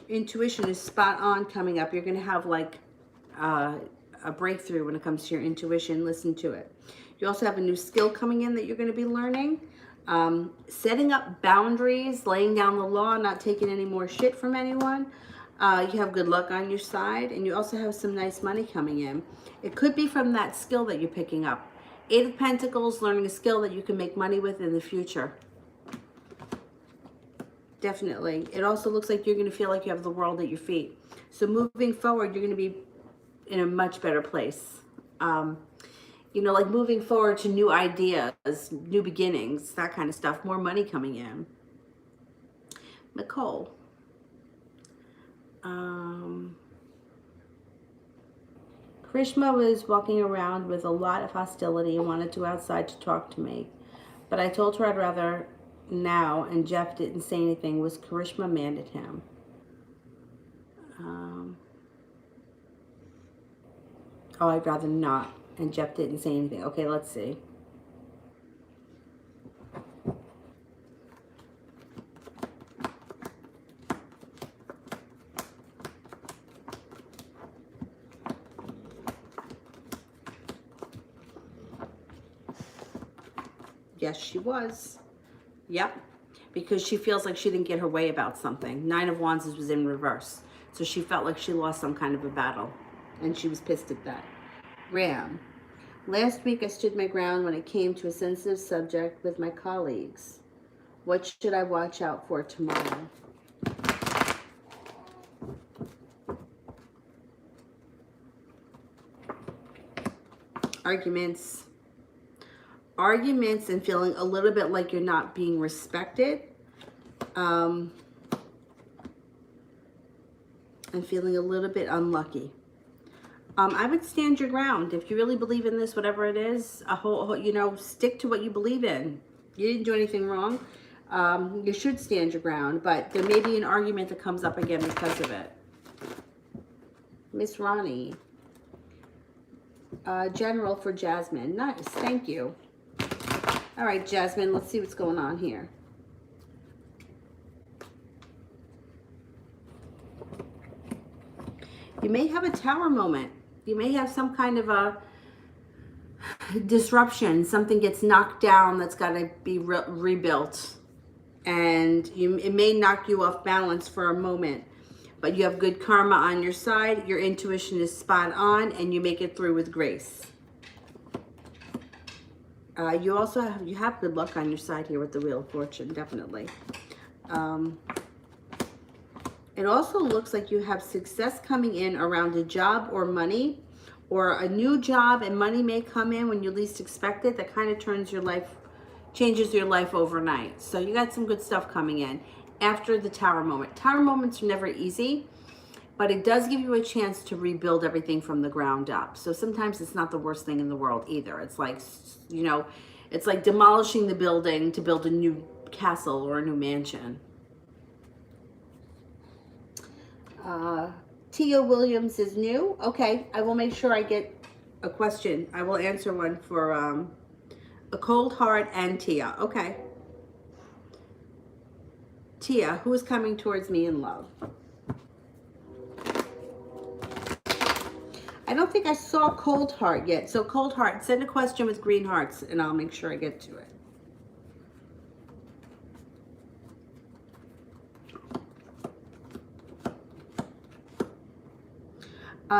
Intuition is spot on coming up. You're going to have, like, a breakthrough when it comes to your intuition. Listen to it. You also have a new skill coming in that you're going to be learning. Setting up boundaries, laying down the law, not taking any more shit from anyone. You have good luck on your side, and you also have some nice money coming in. It could be from that skill that you're picking up. 8 of Pentacles, learning a skill that you can make money with in the future. Definitely. It also looks like you're going to feel like you have the world at your feet. So moving forward, you're going to be in a much better place. You know, like moving forward to new ideas, new beginnings, that kind of stuff. More money coming in. Nicole. Krishma was walking around with a lot of hostility and wanted to go outside to talk to me. But I told her I'd rather now, and Jeff didn't say anything. Was Karishma mad at him? Oh, I'd rather not. And Jeff didn't say anything. Okay, let's see. Yes, she was. Yep. Because she feels like she didn't get her way about something. 9 of Wands was in reverse. So she felt like she lost some kind of a battle. And she was pissed at that. Ram. Last week I stood my ground when it came to a sensitive subject with my colleagues. What should I watch out for tomorrow? Arguments. Arguments and feeling a little bit like you're not being respected. And feeling a little bit unlucky. I would stand your ground. If you really believe in this, whatever it is, you know, stick to what you believe in. You didn't do anything wrong. You should stand your ground, but there may be an argument that comes up again because of it. Miss Ronnie. General for Jasmine. Nice. Thank you. All right, Jasmine, let's see what's going on here. You may have a tower moment. You may have some kind of a disruption. Something gets knocked down that's got to be rebuilt. And it may knock you off balance for a moment. But you have good karma on your side. Your intuition is spot on. And you make it through with grace. You also have good luck on your side here with the Wheel of Fortune. Definitely. It also looks like you have success coming in around a job or money, or a new job, and money may come in when you least expect it. That kind of changes your life overnight. So you got some good stuff coming in after the tower moment. Tower moments are never easy, but it does give you a chance to rebuild everything from the ground up. So sometimes it's not the worst thing in the world either. It's like, you know, it's like demolishing the building to build a new castle or a new mansion. Tia Williams is new. Okay, I will make sure I get a question. I will answer one for a cold heart and Tia. Okay. Tia, who is coming towards me in love? I don't think I saw cold heart yet. So cold heart, send a question with green hearts and I'll make sure I get to it.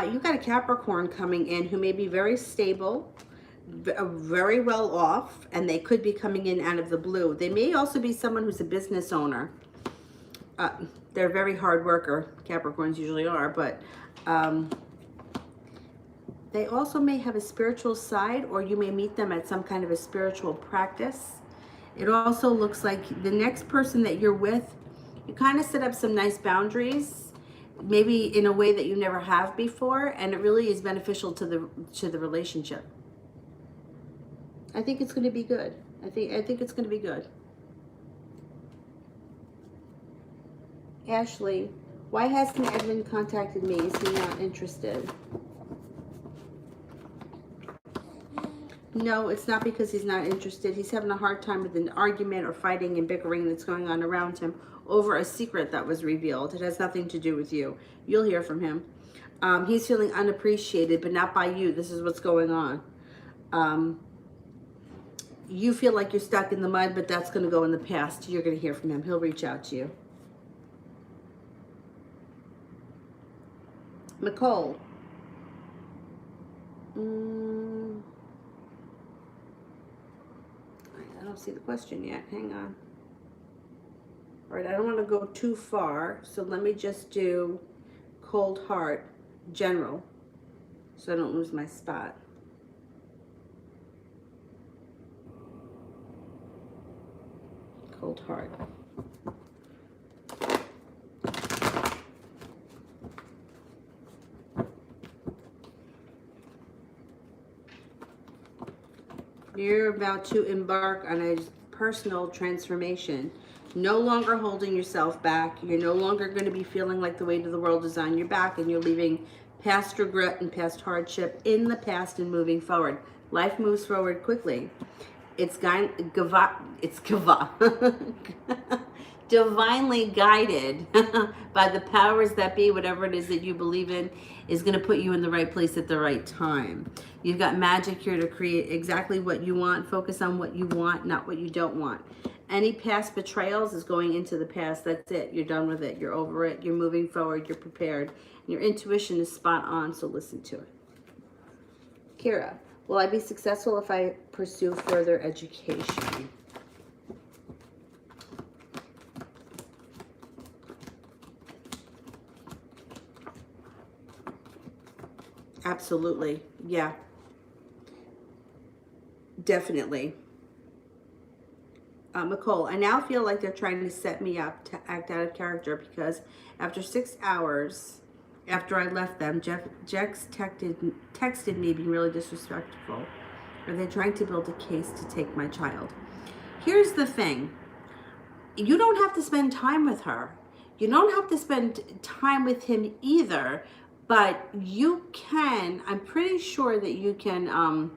You got a Capricorn coming in who may be very stable, very well off, and they could be coming in out of the blue. They may also be someone who's a business owner. They're a very hard worker. Capricorns usually are, but they also may have a spiritual side, or you may meet them at some kind of a spiritual practice. It also looks like the next person that you're with, you kind of set up some nice boundaries, maybe in a way that you never have before, and it really is beneficial to the relationship. I think it's going to be good. I think it's going to be good. Ashley, why hasn't Edwin contacted me? Is he not interested? No, it's not because he's not interested. He's having a hard time with an argument or fighting and bickering that's going on around him over a secret that was revealed. It has nothing to do with you. You'll hear from him. He's feeling unappreciated, but not by you. This is what's going on. You feel like you're stuck in the mud, but that's going to go in the past. You're going to hear from him. He'll reach out to you. Nicole. I don't see the question yet. Hang on. All right, I don't want to go too far, so let me just do cold heart, general, so I don't lose my spot. Cold heart. You're about to embark on a personal transformation. No longer holding yourself back. You're no longer going to be feeling like the weight of the world is on your back, and you're leaving past regret and past hardship in the past and moving forward. Life moves forward quickly. It's divinely guided by the powers that be. Whatever it is that you believe in is going to put you in the right place at the right time. You've got magic here to create exactly what you want. Focus on what you want, not what you don't want. Any past betrayals is going into the past. That's it. You're done with it. You're over it. You're moving forward. You're prepared. Your intuition is spot on, so listen to it. Kira, will I be successful if I pursue further education? Absolutely. Yeah. Definitely. Nicole, I now feel like they're trying to set me up to act out of character because after 6 hours after I left them, Jex texted me being really disrespectful. Are they trying to build a case to take my child? Here's the thing. You don't have to spend time with her. You don't have to spend time with him either, but you can, I'm pretty sure that you can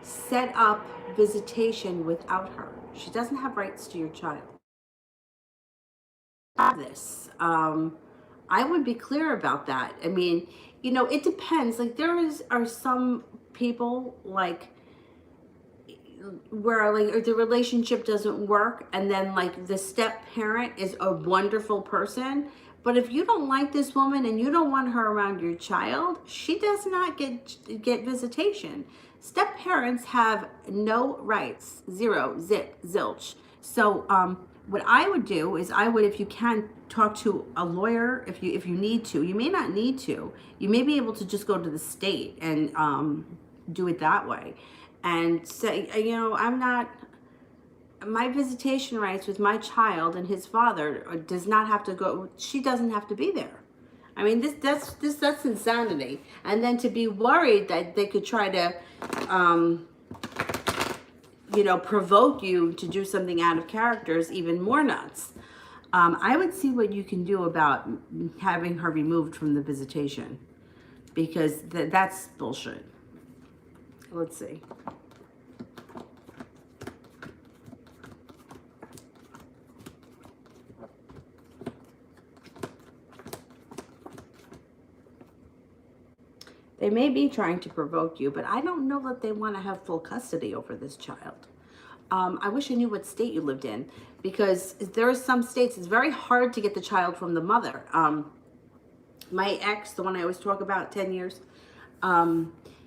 set up visitation without her. She doesn't have rights to your child. This, I would be clear about that. I mean, you know, it depends. Like are some people like where like the relationship doesn't work, and then like the step parent is a wonderful person, but if you don't like this woman and you don't want her around your child, she does not get visitation. Step parents have no rights, zero, zip, zilch. So what I would do is I would, if you can, talk to a lawyer. If you need to, you may not need to, you may be able to just go to the state and do it that way and say, you know, I'm not, my visitation rights with my child and his father does not have to go, she doesn't have to be there. I mean, that's insanity. And then to be worried that they could try to, you know, provoke you to do something out of character is even more nuts. I would see what you can do about having her removed from the visitation, because that's bullshit. Let's see. They may be trying to provoke you, but I don't know that they want to have full custody over this child. I wish I knew what state you lived in, because there are some states it's very hard to get the child from the mother. My ex, the one I always talk about, 10 years,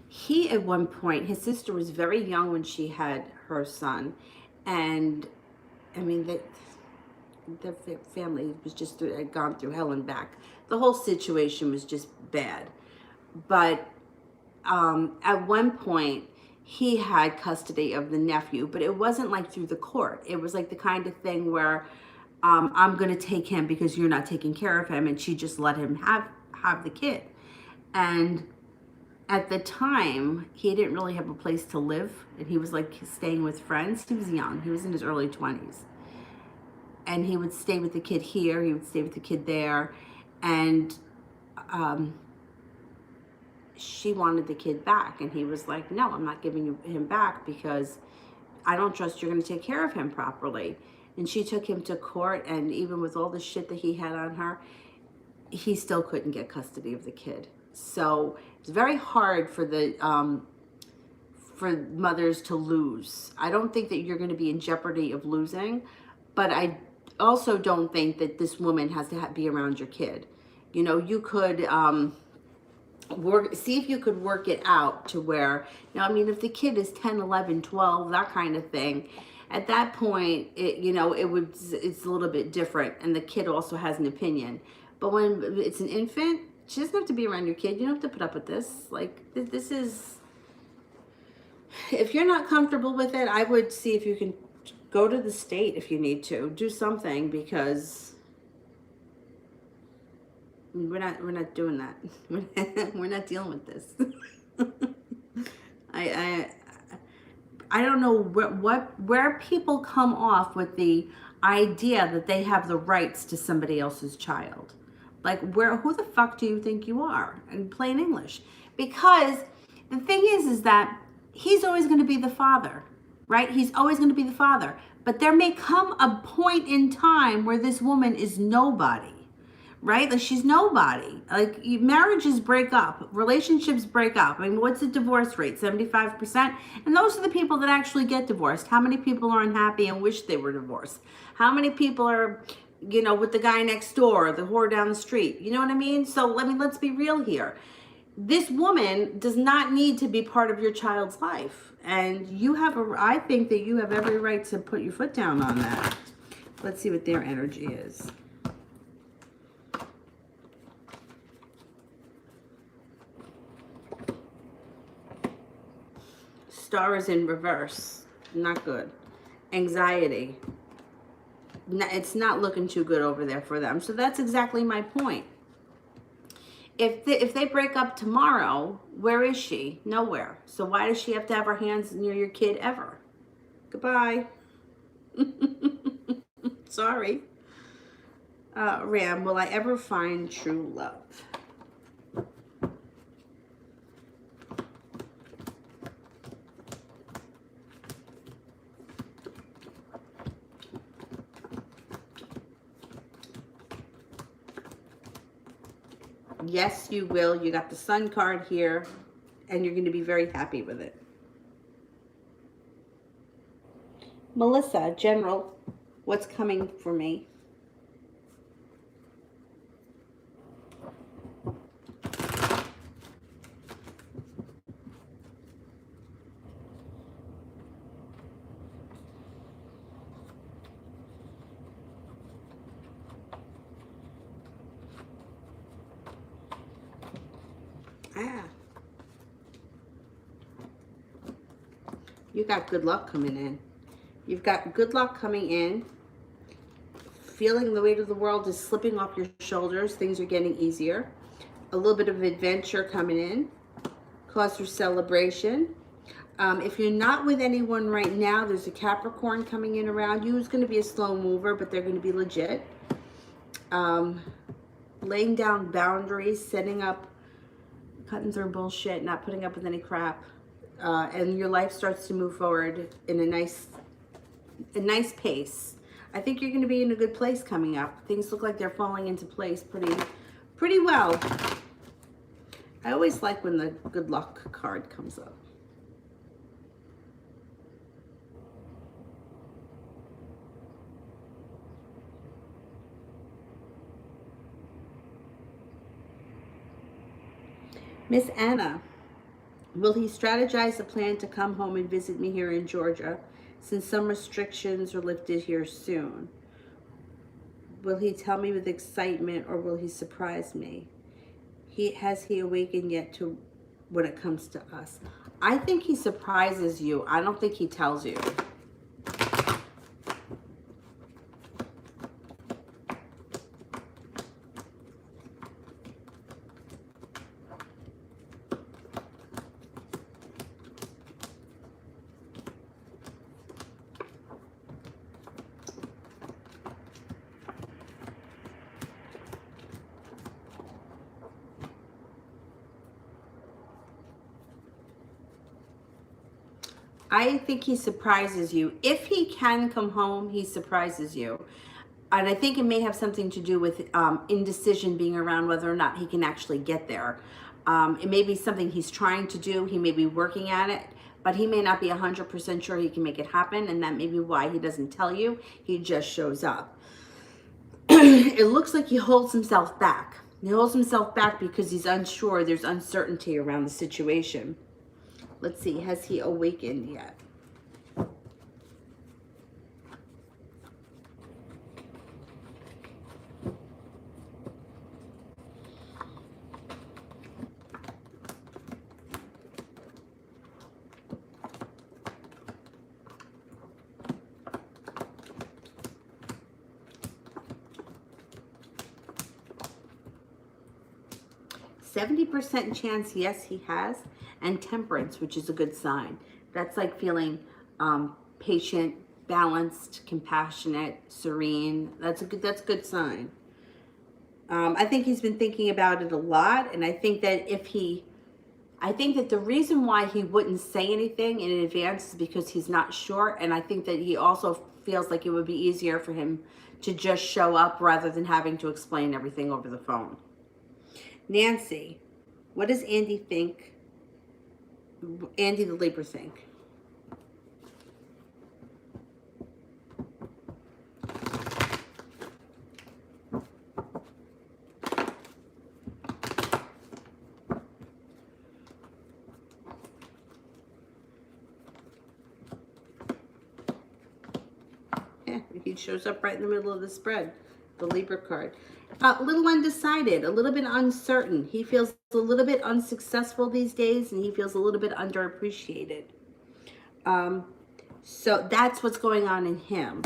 he at one point, his sister was very young when she had her son, and I mean, the family was just had gone through hell and back. The whole situation was just bad. But at one point, he had custody of the nephew, but it wasn't like through the court. It was like the kind of thing where I'm going to take him because you're not taking care of him, and she just let him have the kid. And at the time, he didn't really have a place to live, and he was like staying with friends. He was young. He was in his early 20s. And he would stay with the kid here, he would stay with the kid there, and she wanted the kid back, and he was like, no, I'm not giving him back because I don't trust you're going to take care of him properly. And she took him to court, and even with all the shit that he had on her, he still couldn't get custody of the kid. So it's very hard for the for mothers to lose. I don't think that you're going to be in jeopardy of losing, but I also don't think that this woman has to be around your kid. You know, you could see if you could work it out to where, now, I mean, if the kid is 10, 11, 12, that kind of thing, at that point, it's a little bit different, and the kid also has an opinion. But when it's an infant, she doesn't have to be around your kid. You don't have to put up with this. Like, this is, if you're not comfortable with it, I would see if you can go to the state if you need to. Do something, because we're not doing that. We're not dealing with this. I don't know where people come off with the idea that they have the rights to somebody else's child. Like, who the fuck do you think you are? In plain English. Because the thing is that he's always going to be the father, right? He's always going to be the father. But there may come a point in time where this woman is nobody, right? Like, she's nobody. Like, marriages break up, relationships break up. I mean, what's the divorce rate? 75%? And those are the people that actually get divorced. How many people are unhappy and wish they were divorced? How many people are, you know, with the guy next door, the whore down the street? You know what I mean? So, I mean, let's be real here. This woman does not need to be part of your child's life. And you have I think that you have every right to put your foot down on that. Let's see what their energy is. Star is in reverse. Not good. Anxiety. It's not looking too good over there for them. So that's exactly my point. If they break up tomorrow, where is she? Nowhere. So why does she have to have her hands near your kid ever? Goodbye. Sorry. Ram, will I ever find true love? Yes, you will. You got the Sun card here, and you're going to be very happy with it. Melissa, General, what's coming for me? You got good luck coming in. You've got good luck coming in. Feeling the weight of the world is slipping off your shoulders. Things are getting easier. A little bit of adventure coming in. Cause for celebration. If you're not with anyone right now, there's a Capricorn coming in around you who's going to be a slow mover, but they're going to be legit. Laying down boundaries, setting up, cutting through bullshit, not putting up with any crap. And your life starts to move forward in a nice pace. I think you're going to be in a good place coming up. Things look like they're falling into place pretty well. I always like when the good luck card comes up. Miss Anna, will he strategize a plan to come home and visit me here in Georgia, since some restrictions are lifted here soon? Will he tell me with excitement, or will he surprise me? Has he awakened yet to when it comes to us? I think he surprises you. I don't think he tells you. I think he surprises you. If he can come home, he surprises you. And I think it may have something to do with indecision being around whether or not he can actually get there. It may be something he's trying to do. He may be working at it, but he may not be 100% sure he can make it happen. And that may be why he doesn't tell you. He just shows up. It looks like he holds himself back. He holds himself back because he's unsure. There's uncertainty around the situation. Let's see, has he awakened yet? %70 chance, yes, he has. And temperance, which is a good sign. That's like feeling patient, balanced, compassionate, serene. That's a good sign. I think he's been thinking about it a lot, and I think that the reason why he wouldn't say anything in advance is because he's not sure, and I think that he also feels like it would be easier for him to just show up rather than having to explain everything over the phone. Nancy, what does Andy think? Andy the Libra think? Yeah, he shows up right in the middle of the spread, the Libra card. A little undecided, a little bit uncertain. He feels a little bit unsuccessful these days, and he feels a little bit underappreciated. So that's what's going on in him.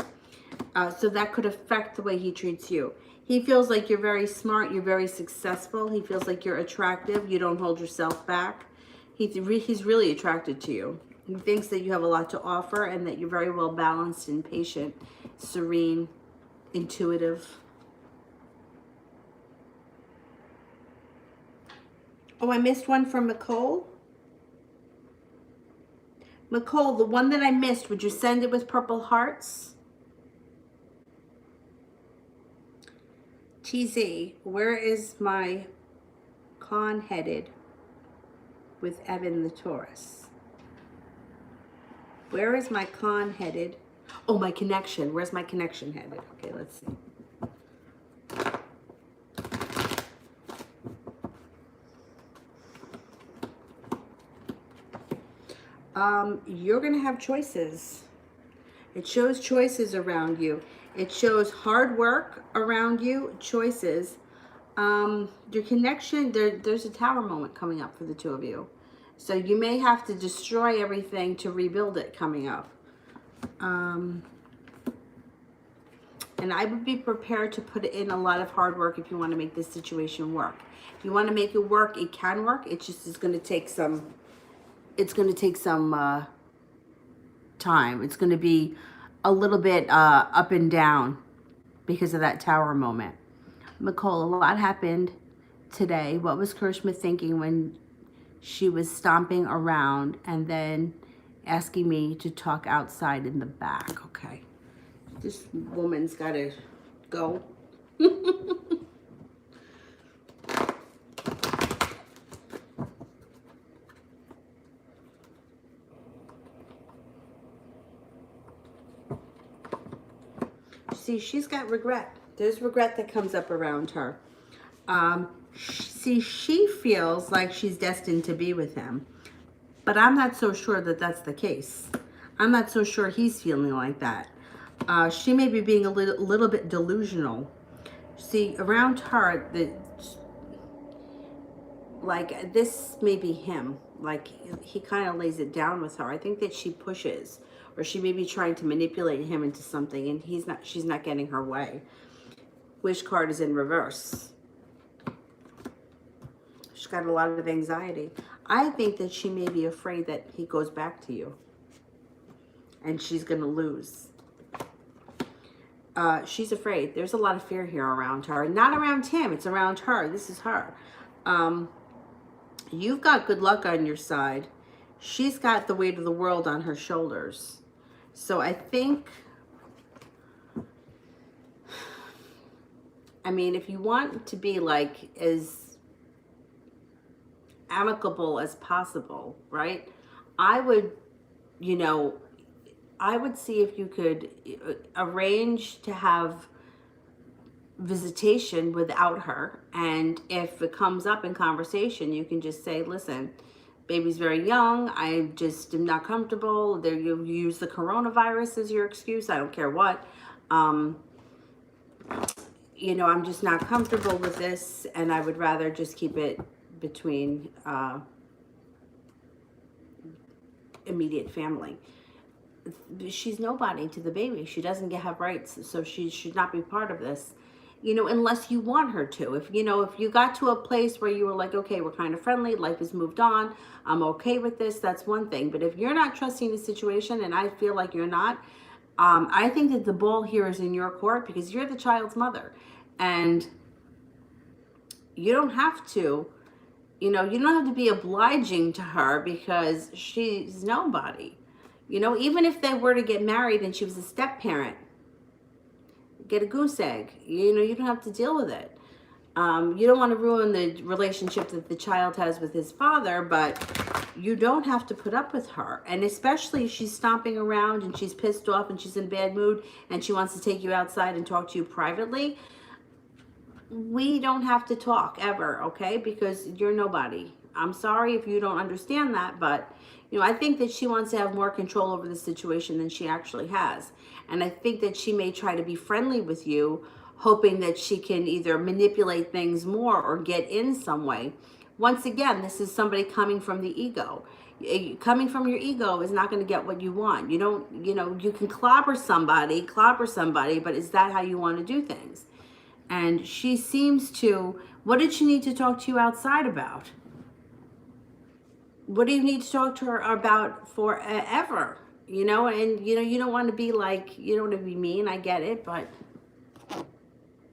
So that could affect the way he treats you. He feels like you're very smart, you're very successful. He feels like you're attractive, you don't hold yourself back. He's really attracted to you. He thinks that you have a lot to offer and that you're very well balanced and patient, serene, intuitive. Oh, I missed one from Nicole. Nicole, the one that I missed, would you send it with purple hearts? TZ, where is my con headed with Evan the Taurus? Where is my con headed? Oh, my connection. Where's my connection headed? Okay, let's see. You're going to have choices. It shows choices around you. It shows hard work around you, choices. Your connection, there's a tower moment coming up for the two of you. So you may have to destroy everything to rebuild it coming up. And I would be prepared to put in a lot of hard work if you want to make this situation work. If you want to make it work, it can work. It just is going to take some, it's going to take some time. It's going to be a little bit up and down because of that tower moment. Nicole, a lot happened today. What was Karishma thinking when she was stomping around and then asking me to talk outside in the back? Okay. This woman's got to go. See, she's got regret. There's regret that comes up around her. See, she feels like she's destined to be with him. But I'm not so sure that that's the case. I'm not so sure he's feeling like that. She may be being a little bit delusional. See, around her, like, this may be him. Like, he kind of lays it down with her. I think that she pushes, or she may be trying to manipulate him into something, and she's not getting her way. Wish card is in reverse. She's got a lot of anxiety. I think that she may be afraid that he goes back to you, and she's going to lose. She's afraid. There's a lot of fear here around her. Not around him. It's around her. This is her. You've got good luck on your side. She's got the weight of the world on her shoulders. So I think, I mean, if you want to be like as amicable as possible, right? I would, you know, I would see if you could arrange to have visitation without her. And if it comes up in conversation, you can just say, listen, baby's very young. I just am not comfortable. There, you use the coronavirus as your excuse. I don't care what. You know, I'm just not comfortable with this, and I would rather just keep it between immediate family. She's nobody to the baby. She doesn't have rights, so she should not be part of this, you know, unless you want her to. If, you know, if you got to a place where you were like, okay, we're kind of friendly, life has moved on, I'm okay with this, that's one thing. But if you're not trusting the situation, and I feel like you're not, I think that the ball here is in your court, because you're the child's mother, and you don't have to, you know, you don't have to be obliging to her because she's nobody. You know, even if they were to get married and she was a step parent, get a goose egg. You know, you don't have to deal with it. You don't want to ruin the relationship that the child has with his father, but you don't have to put up with her. And especially if she's stomping around and she's pissed off and she's in a bad mood and she wants to take you outside and talk to you privately, we don't have to talk ever, okay? Because you're nobody. I'm sorry if you don't understand that, but you know, I think that she wants to have more control over the situation than she actually has. And I think that she may try to be friendly with you, hoping that she can either manipulate things more or get in some way. once again, this is somebody coming from the ego. Coming from your ego is not going to get what you want. You don't, you can clobber somebody, but is that how you want to do things? And she seems to, what did she need to talk to you outside about? What do you need to talk to her about forever? And you don't want to be like, you don't want to be mean, I get it, but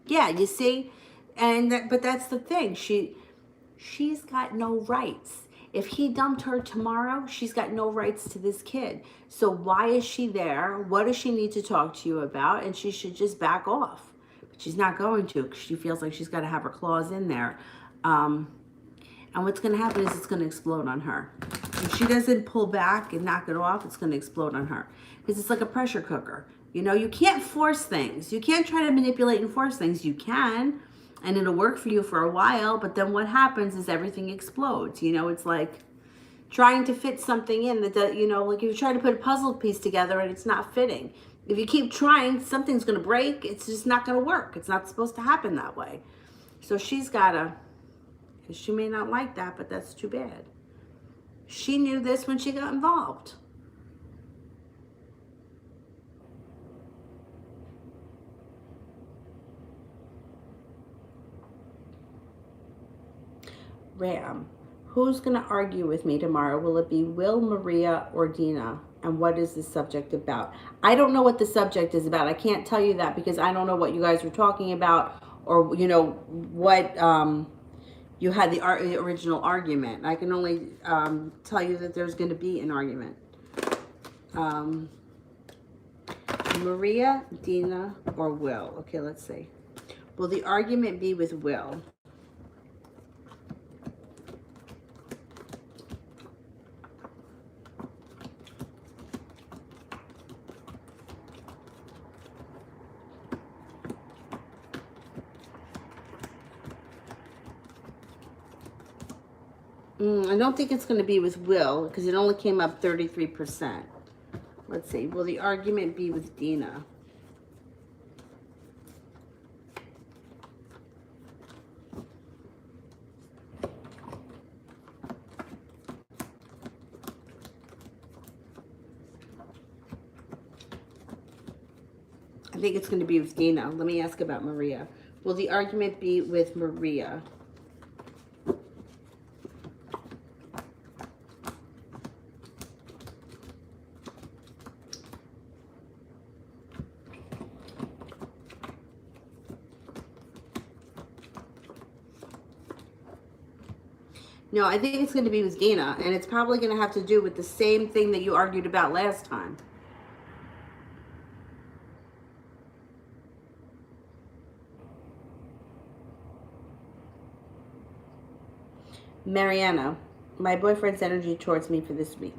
yeah, you see? But that's the thing. She's got no rights. If he dumped her tomorrow, she's got no rights to this kid. So why is she there? What does she need to talk to you about? And she should just back off. But she's not going to, because she feels like she's got to have her claws in there. And what's going to happen is it's going to explode on her. If she doesn't pull back and knock it off, it's going to explode on her. Because it's like a pressure cooker. You can't force things. You can't try to manipulate and force things. You can, and it'll work for you for a while, but then what happens is everything explodes. It's like trying to fit something in that, like if you try to put a puzzle piece together and it's not fitting. If you keep trying, something's going to break. It's just not going to work. It's not supposed to happen that way. So she's got to, because she may not like that, but that's too bad. She knew this when she got involved. Ram, who's going to argue with me tomorrow? Will it be Will, Maria, or Dina? And what is the subject about? I don't know what the subject is about. I can't tell you that because I don't know what you guys were talking about, or what you had the original argument. I can only tell you that there's going to be an argument. Maria, Dina, or Will? Okay, let's see. Will the argument be with Will? I don't think it's going to be with Will because it only came up 33%. Let's see. Will the argument be with Dina? I think it's going to be with Dina. Let me ask about Maria. Will the argument be with Maria? No, I think it's going to be with Dina, and it's probably going to have to do with the same thing that you argued about last time. Mariana, my boyfriend's energy towards me for this week.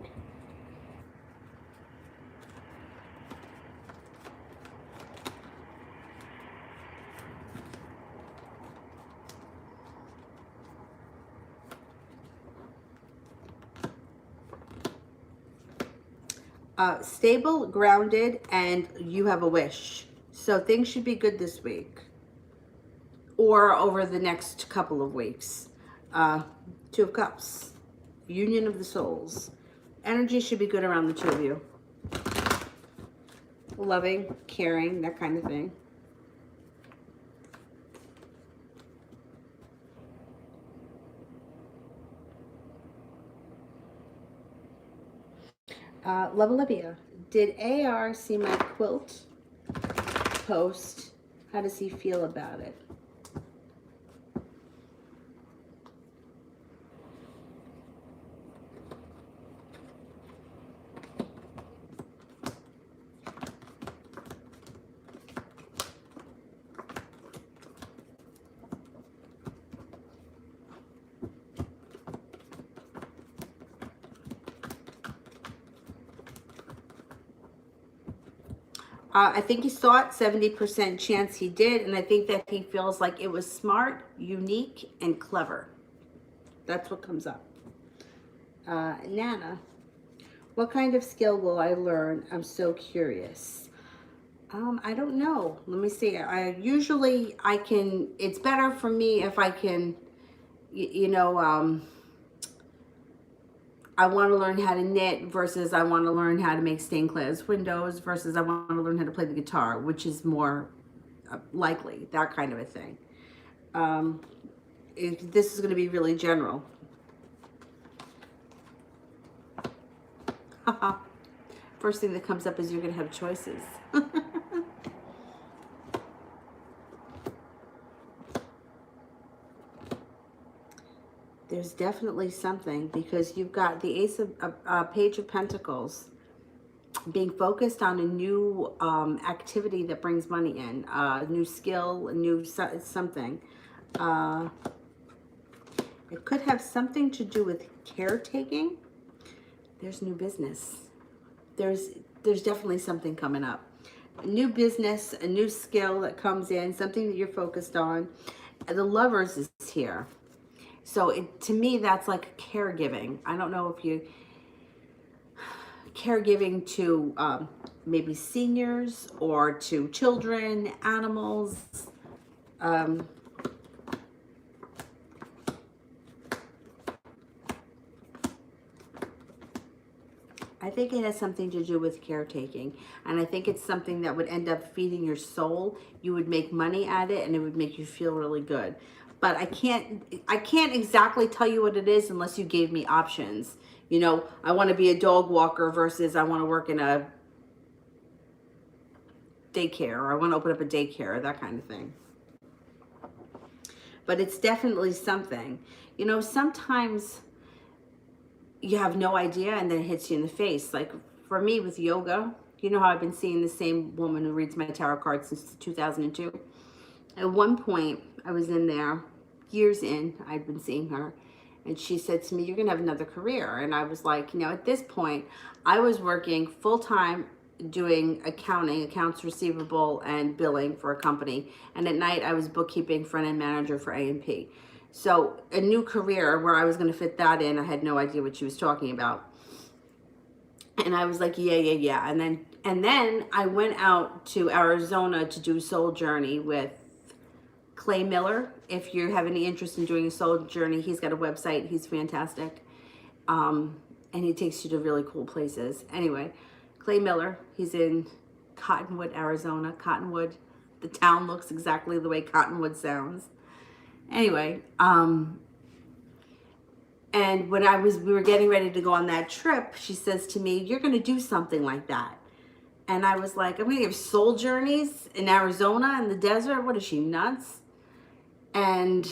Stable, grounded, and you have a wish. So things should be good this week or over the next couple of weeks. Two of Cups, union of the souls. Energy should be good around the two of you. Loving, caring, that kind of thing. Love Olivia. Did AR see my quilt post? How does he feel about it? I think he saw it, 70% chance he did, and I think that he feels like it was smart, unique, and clever. That's what comes up. Nana, what kind of skill will I learn? I'm so curious. I don't know. Let me see. Usually I can, it's better for me if I can, you know, I want to learn how to knit versus I want to learn how to make stained glass windows versus I want to learn how to play the guitar, which is more likely, that kind of a thing. This is going to be really general. First thing that comes up is you're going to have choices. There's definitely something, because you've got the Ace of Page of Pentacles being focused on a new activity that brings money in, a new skill, a new something. It could have something to do with caretaking. There's new business. There's definitely something coming up. A new business, a new skill that comes in, something that you're focused on. The Lovers is here. So to me, that's like caregiving. I don't know if you caregiving to maybe seniors or to children, animals. I think it has something to do with caretaking, and I think it's something that would end up feeding your soul. You would make money at it, and it would make you feel really good. But I can't exactly tell you what it is unless you gave me options. You know, I want to be a dog walker versus I want to work in a daycare, or I want to open up a daycare, that kind of thing. But it's definitely something. You know, sometimes you have no idea and then it hits you in the face. Like for me with yoga, you know how I've been seeing the same woman who reads my tarot cards since 2002. At one point, I was in there, years in, I'd been seeing her, and she said to me, you're going to have another career. And I was like, you know, at this point, I was working full-time doing accounting, accounts receivable, and billing for a company. And at night, I was bookkeeping, front-end manager for A&P. So a new career where I was going to fit that in, I had no idea what she was talking about. And I was like, yeah. And then I went out to Arizona to do Soul Journey with Clay Miller. If you have any interest in doing a soul journey, he's got a website. He's fantastic. And he takes you to really cool places. Anyway, Clay Miller, he's in Cottonwood, Arizona. Cottonwood, the town looks exactly the way Cottonwood sounds. Anyway, and when we were getting ready to go on that trip, she says to me, you're going to do something like that. And I was like, I'm going to give soul journeys in Arizona in the desert? What is she, nuts? And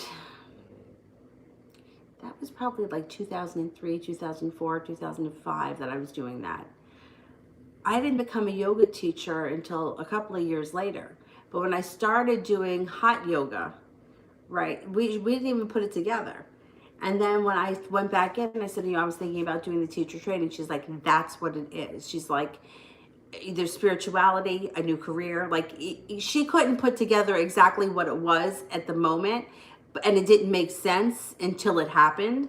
that was probably like 2003, 2004, 2005 that I was doing that. I didn't become a yoga teacher until a couple of years later. But when I started doing hot yoga, right, we didn't even put it together. And then when I went back in, I said, you know, I was thinking about doing the teacher training. She's like, that's what it is. She's like, either spirituality, a new career. Like she couldn't put together exactly what it was at the moment, and it didn't make sense until it happened.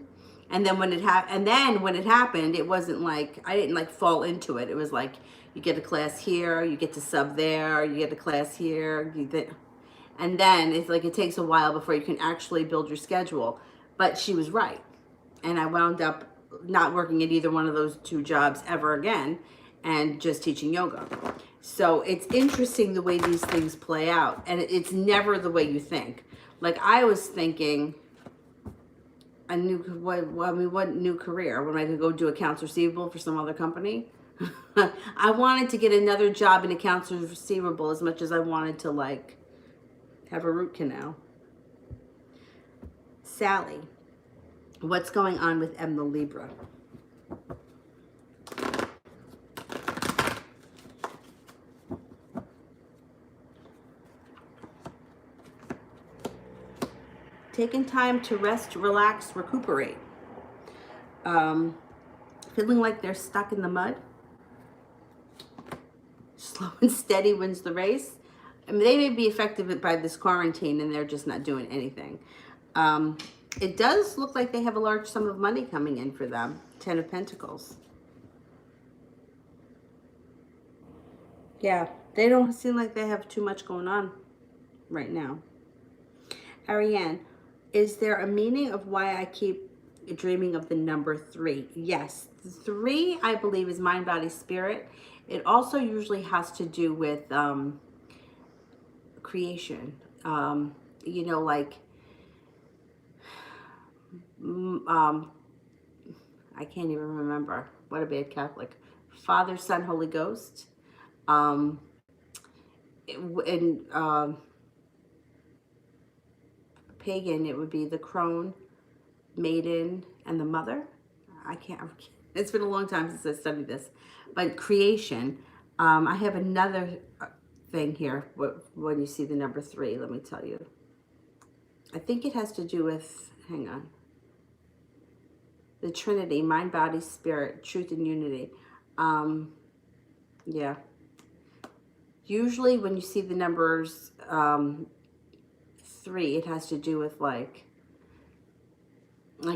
And then when it happened, it wasn't like I didn't like fall into it. It was like you get a class here, you get to sub there, you get a class here, and then it's like it takes a while before you can actually build your schedule. But she was right, and I wound up not working at either one of those two jobs ever again, and just teaching yoga. So it's interesting the way these things play out, and it's never the way you think. Like I was thinking, what new career? When I could go do accounts receivable for some other company? I wanted to get another job in accounts receivable as much as I wanted to like have a root canal. Sally, what's going on with M the Libra? Taking time to rest, relax, recuperate. Feeling like they're stuck in the mud. Slow and steady wins the race. I mean, they may be affected by this quarantine and they're just not doing anything. It does look like they have a large sum of money coming in for them. 10 of Pentacles. Yeah, they don't seem like they have too much going on right now. Ariane, Is there a meaning of why I keep dreaming of the number 3? Yes. 3, I believe, is mind, body, spirit. It also usually has to do with creation. You know, like, I can't even remember. What a bad Catholic. Father, Son, Holy Ghost. Um, in pagan, it would be the crone, maiden, and the mother. I can't, it's been a long time since I studied this. But creation, I have another thing here when you see the number 3, let me tell you. I think it has to do with, hang on, the Trinity, mind, body, spirit, truth, and unity. Yeah. Usually when you see the numbers 3, it has to do with like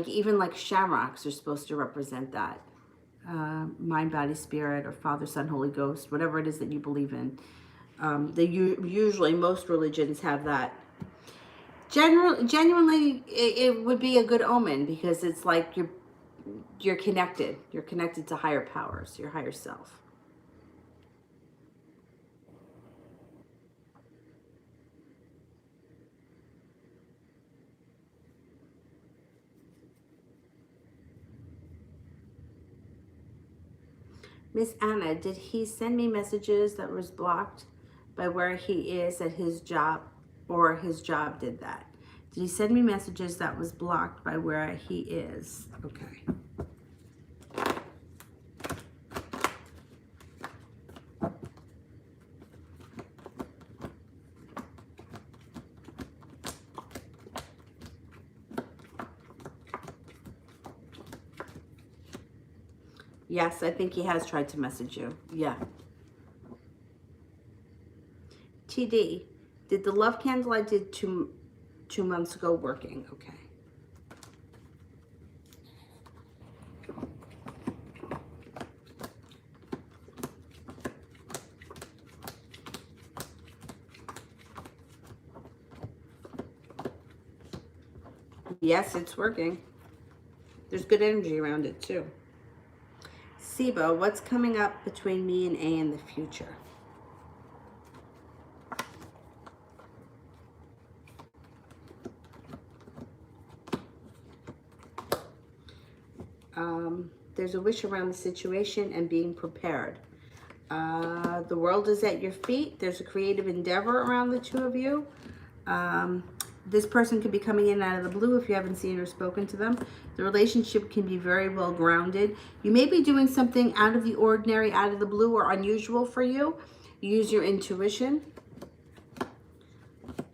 even like shamrocks are supposed to represent that. Mind, body, spirit, or Father, Son, Holy Ghost, whatever it is that you believe in. Usually most religions have that. Genuinely, it would be a good omen because it's like you're connected. You're connected to higher powers, your higher self. Miss Anna, did he send me messages that was blocked by where he is at his job, or his job did that? Did he send me messages that was blocked by where he is? Okay. Yes, I think he has tried to message you. Yeah. TD, did the love candle I did two months ago working? Okay. Yes, it's working. There's good energy around it too. Sibo, what's coming up between me and A in the future? There's a wish around the situation and being prepared. The world is at your feet. There's a creative endeavor around the two of you. This person could be coming in out of the blue if you haven't seen or spoken to them. The relationship can be very well grounded. You may be doing something out of the ordinary, out of the blue, or unusual for you. Use your intuition.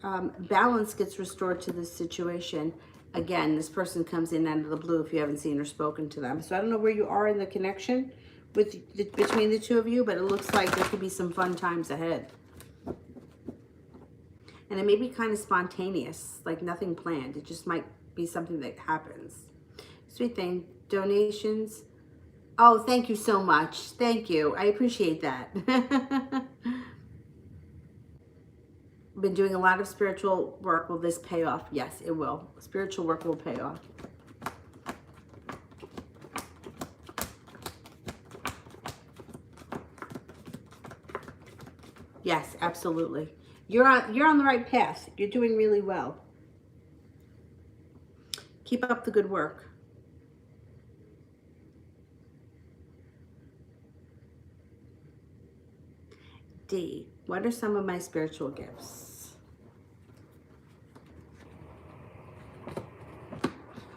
Balance gets restored to this situation. Again, this person comes in out of the blue if you haven't seen or spoken to them. So I don't know where you are in the connection between the two of you, but it looks like there could be some fun times ahead. And it may be kind of spontaneous, like nothing planned. It just might be something that happens. Sweet thing. Donations. Oh, thank you so much. Thank you. I appreciate that. Been doing a lot of spiritual work. Will this pay off? Yes, it will. Spiritual work will pay off. Yes, absolutely. You're on the right path. You're doing really well. Keep up the good work. D, what are some of my spiritual gifts?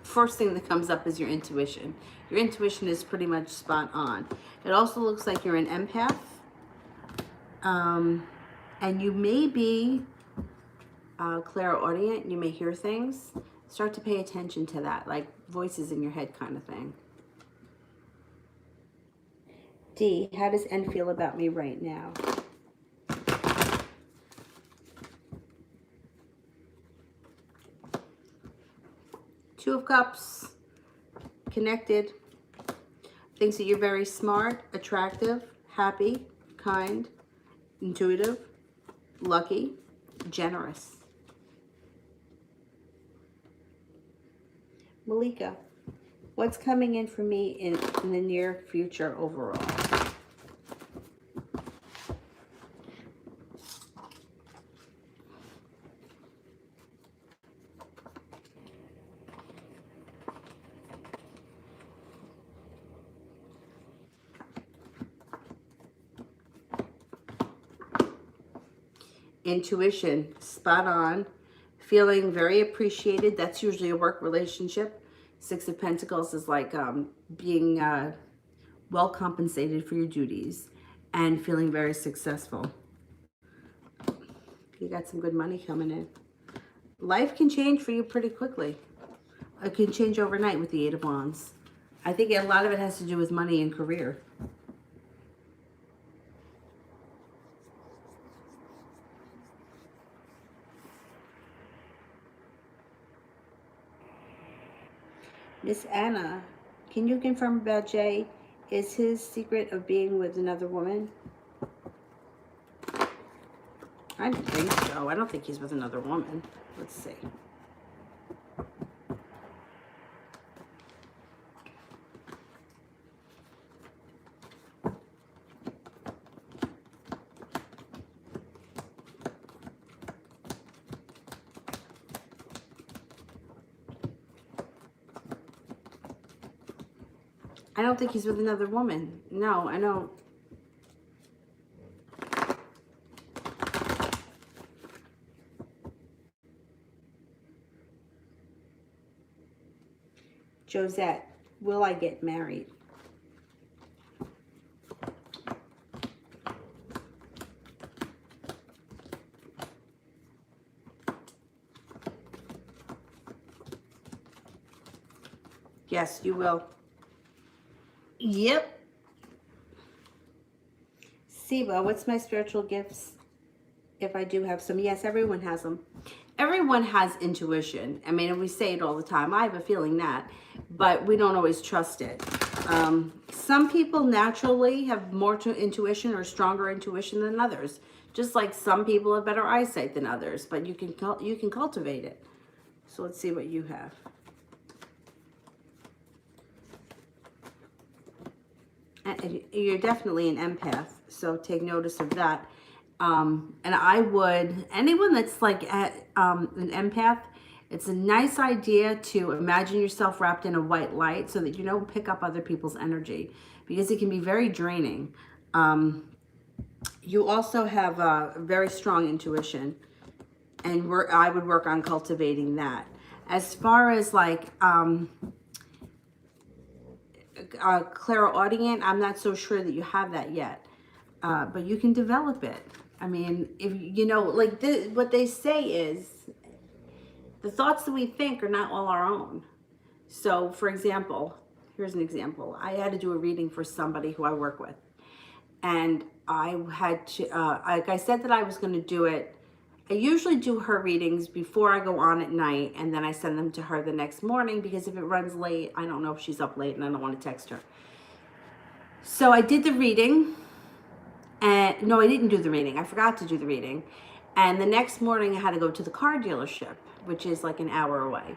First thing that comes up is your intuition. Your intuition is pretty much spot on. It also looks like you're an empath. And you may be clairaudient. You may hear things. Start to pay attention to that, like voices in your head kind of thing. D, how does N feel about me right now? Two of Cups, connected, thinks that you're very smart, attractive, happy, kind, intuitive, lucky, generous. Malika, what's coming in for me in the near future overall? Intuition, spot on. Feeling very appreciated. That's usually a work relationship. Six of Pentacles is like being well compensated for your duties and feeling very successful. You got some good money coming in. Life can change for you pretty quickly. It can change overnight with the Eight of Wands. I think a lot of it has to do with money and career. Miss Anna, can you confirm about Jay? Is his secret of being with another woman? I don't think so. I don't think he's with another woman. Let's see. I don't think he's with another woman. No, I don't. Josette, will I get married? Yes, you will. Yep. Siba, what's my spiritual gifts? If I do have some. Yes, everyone has them. Everyone has intuition. I mean, we say it all the time. I have a feeling that, but we don't always trust it. Some people naturally have more intuition or stronger intuition than others. Just like some people have better eyesight than others, but you can cultivate it. So let's see what you have. You're definitely an empath, so take notice of that. And I would, anyone that's like an empath, it's a nice idea to imagine yourself wrapped in a white light so that you don't pick up other people's energy, because it can be very draining. You also have a very strong intuition, and I would work on cultivating that. As far as like clairaudient, I'm not so sure that you have that yet, but you can develop it. I mean, if you know, like what they say is the thoughts that we think are not all our own. So for example, here's an example. I had to do a reading for somebody who I work with, and I had to like I said that I was going to do it. I usually do her readings before I go on at night, and then I send them to her the next morning, because if it runs late, I don't know if she's up late and I don't want to text her. So I did the reading, and no, I didn't do the reading. I forgot to do the reading. And the next morning I had to go to the car dealership, which is like an hour away.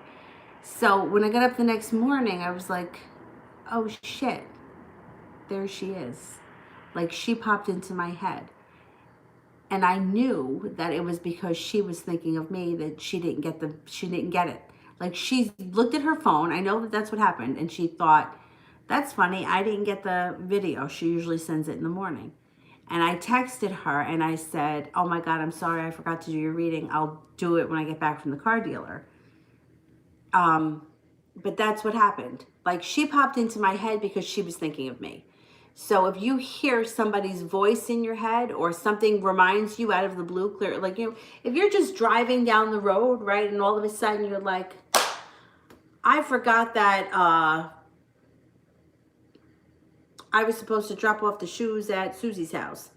So when I got up the next morning, I was like, oh shit, there she is. Like, she popped into my head. And I knew that it was because she was thinking of me, that she didn't get it. Like, she looked at her phone. I know that that's what happened. And she thought, that's funny, I didn't get the video. She usually sends it in the morning. And I texted her and I said, oh my God, I'm sorry, I forgot to do your reading. I'll do it when I get back from the car dealer. But that's what happened. Like, she popped into my head because she was thinking of me. So if you hear somebody's voice in your head, or something reminds you out of the blue, clear, like, you know, if you're just driving down the road, right, and all of a sudden you're like, I forgot that I was supposed to drop off the shoes at Susie's house.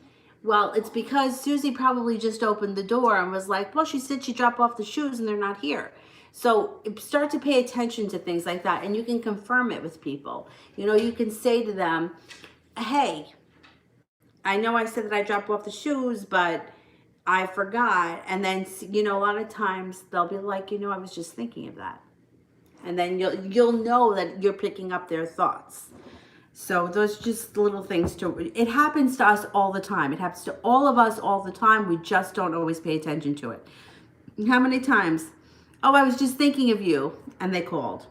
Well, it's because Susie probably just opened the door and was like, well, she said she dropped off the shoes and they're not here. So start to pay attention to things like that, and you can confirm it with people. You know, you can say to them, hey, I know I said that I dropped off the shoes, but I forgot. And then, you know, a lot of times they'll be like, you know, I was just thinking of that. And then you'll know that you're picking up their thoughts. So those just little things it happens to us all the time. It happens to all of us all the time. We just don't always pay attention to it. How many times? Oh, I was just thinking of you, and they called.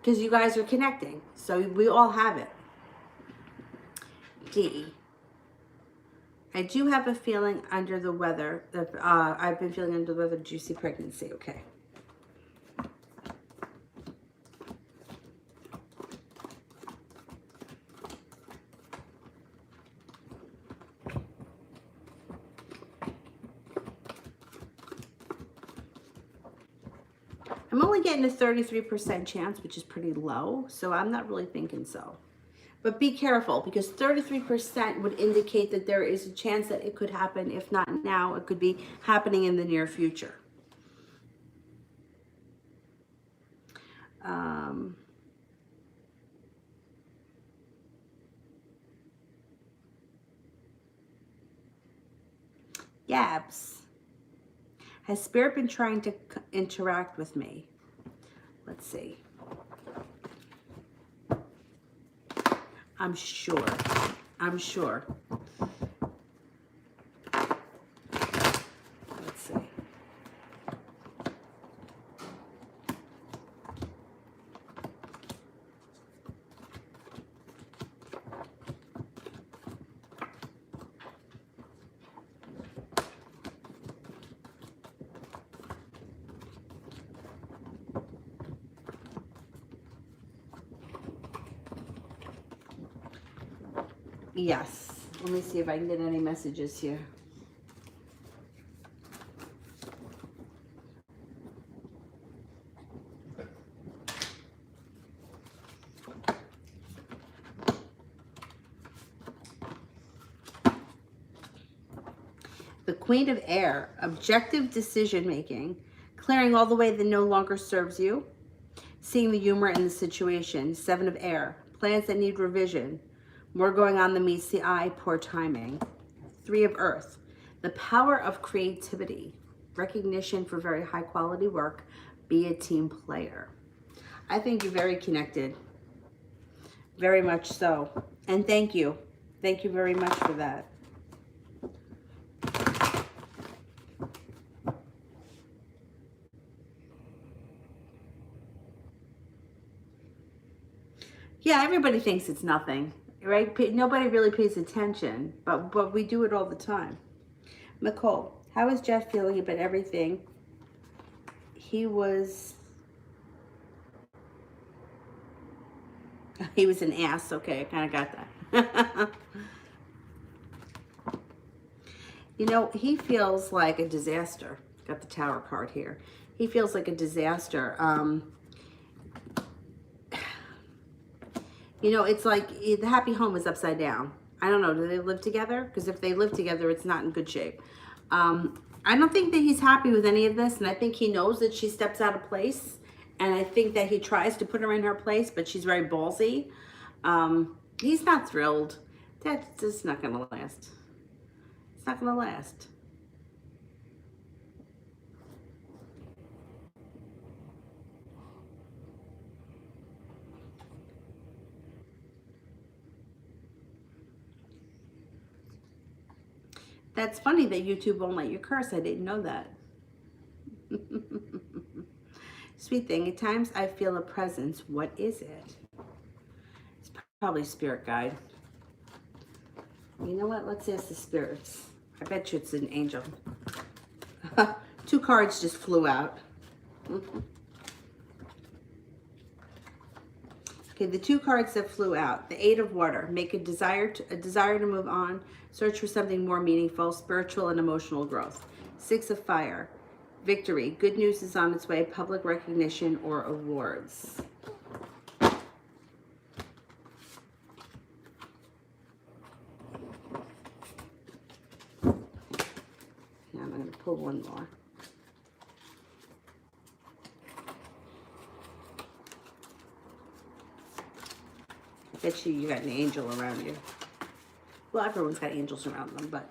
Because you guys are connecting. So we all have it. D. I do have a feeling under the weather. I've been feeling under the weather, juicy pregnancy. Okay. I'm only getting a 33% chance, which is pretty low. So I'm not really thinking so. But be careful, because 33% would indicate that there is a chance that it could happen. If not now, it could be happening in the near future. Yabs. Has Spirit been trying to interact with me? Let's see. I'm sure. I'm sure. Let's see. Yes. Let me see if I can get any messages here. The Queen of Air, objective decision making, clearing all the way that no longer serves you, seeing the humor in the situation. Seven of Air, plans that need revision, more going on than meets the eye, poor timing. Three of Earth, the power of creativity, recognition for very high quality work, be a team player. I think you're very connected, very much so. And thank you. Thank you very much for that. Yeah, everybody thinks it's nothing, right? Nobody really pays attention, but we do it all the time. Nicole, how is Jeff feeling about everything? He was an ass. Okay, I kind of got that. You know, he feels like a disaster. Got the Tower card here. He feels like a disaster. You know, it's like the happy home is upside down. I don't know. Do they live together? Because if they live together, it's not in good shape. I don't think that he's happy with any of this. And I think he knows that she steps out of place. And I think that he tries to put her in her place, but she's very ballsy. He's not thrilled. That's just not going to last. It's not going to last. That's funny that YouTube won't let you curse. I didn't know that. Sweet thing. At times I feel a presence. What is it? It's probably spirit guide. You know what? Let's ask the spirits. I bet you it's an angel. Two cards just flew out. Okay, the two cards that flew out. The Eight of Water. Make a desire to move on. Search for something more meaningful, spiritual and emotional growth. Six of Fire. Victory. Good news is on its way. Public recognition or awards. Now I'm going to pull one more. I bet you got an angel around you. Well, everyone's got angels around them, but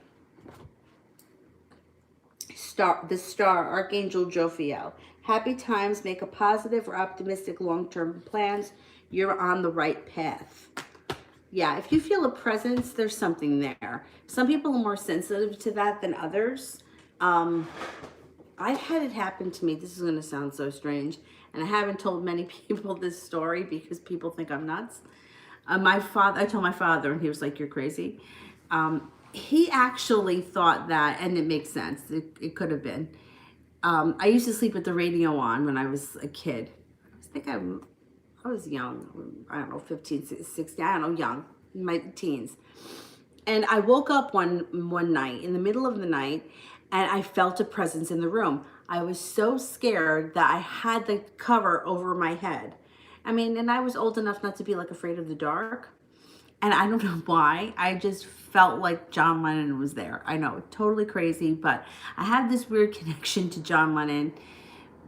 the star, Archangel Jophiel. Happy times, make a positive or optimistic long-term plans. You're on the right path. Yeah, if you feel a presence, there's something there. Some people are more sensitive to that than others. I've had it happen to me. This is going to sound so strange. And I haven't told many people this story because people think I'm nuts. I told my father, and he was like, "You're crazy." He actually thought that, and it makes sense. It could have been. I used to sleep with the radio on when I was a kid. I was young. I don't know, 15, 16, I don't know, young, in my teens. And I woke up one night, in the middle of the night, and I felt a presence in the room. I was so scared that I had the cover over my head. I mean, and I was old enough not to be like afraid of the dark. And I don't know why. I just felt like John Lennon was there. I know, totally crazy, but I have this weird connection to John Lennon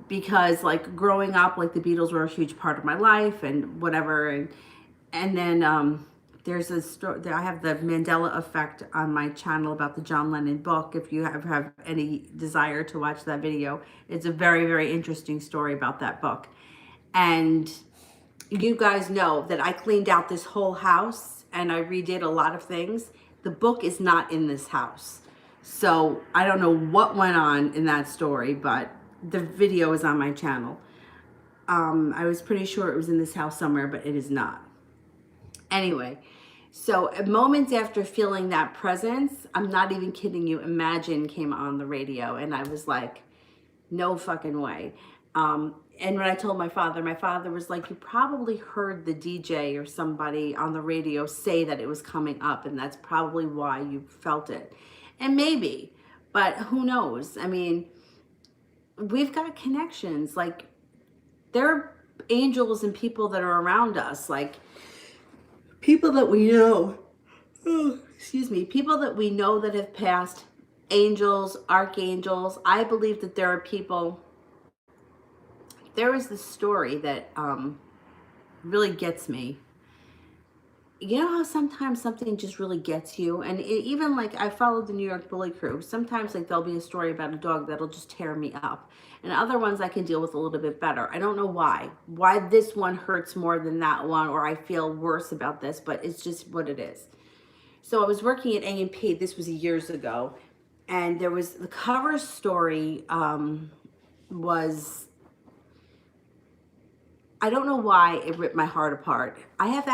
because, like, growing up, like, the Beatles were a huge part of my life and whatever. And then there's a story. I have the Mandela Effect on my channel about the John Lennon book. If you have any desire to watch that video, it's a very, very interesting story about that book. And you guys know that I cleaned out this whole house and I redid a lot of things. The book is not in this house. So I don't know what went on in that story, but the video is on my channel. I was pretty sure it was in this house somewhere, but it is not. Anyway, so moments after feeling that presence, I'm not even kidding you, Imagine came on the radio and I was like, no fucking way. And when I told my father was like, you probably heard the DJ or somebody on the radio say that it was coming up, and that's probably why you felt it. And maybe, but who knows? I mean, we've got connections. Like, there are angels and people that are around us, like people that we know. Oh, excuse me, people that we know that have passed, angels, archangels. I believe that there are people. There is this story that really gets me. You know how sometimes something just really gets you? And even like, I followed the New York Bully Crew. Sometimes like there'll be a story about a dog that'll just tear me up. And other ones I can deal with a little bit better. I don't know why. Why this one hurts more than that one, or I feel worse about this, but it's just what it is. So I was working at A&P. This was years ago. And there was, the cover story was, I don't know why it ripped my heart apart. I have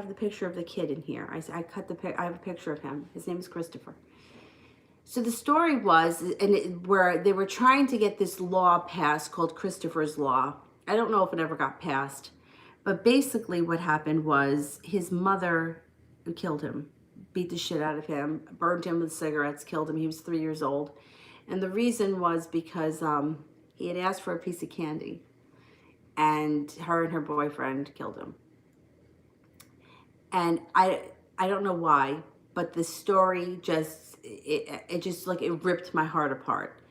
the picture of the kid in here. I have a picture of him. His name is Christopher. So the story was, where they were trying to get this law passed called Christopher's Law. I don't know if it ever got passed, but basically what happened was his mother killed him, beat the shit out of him, burned him with cigarettes, killed him. He was 3 years old. And the reason was because he had asked for a piece of candy. And her and her boyfriend killed him. And I don't know why, but the story just, it just like, it ripped my heart apart.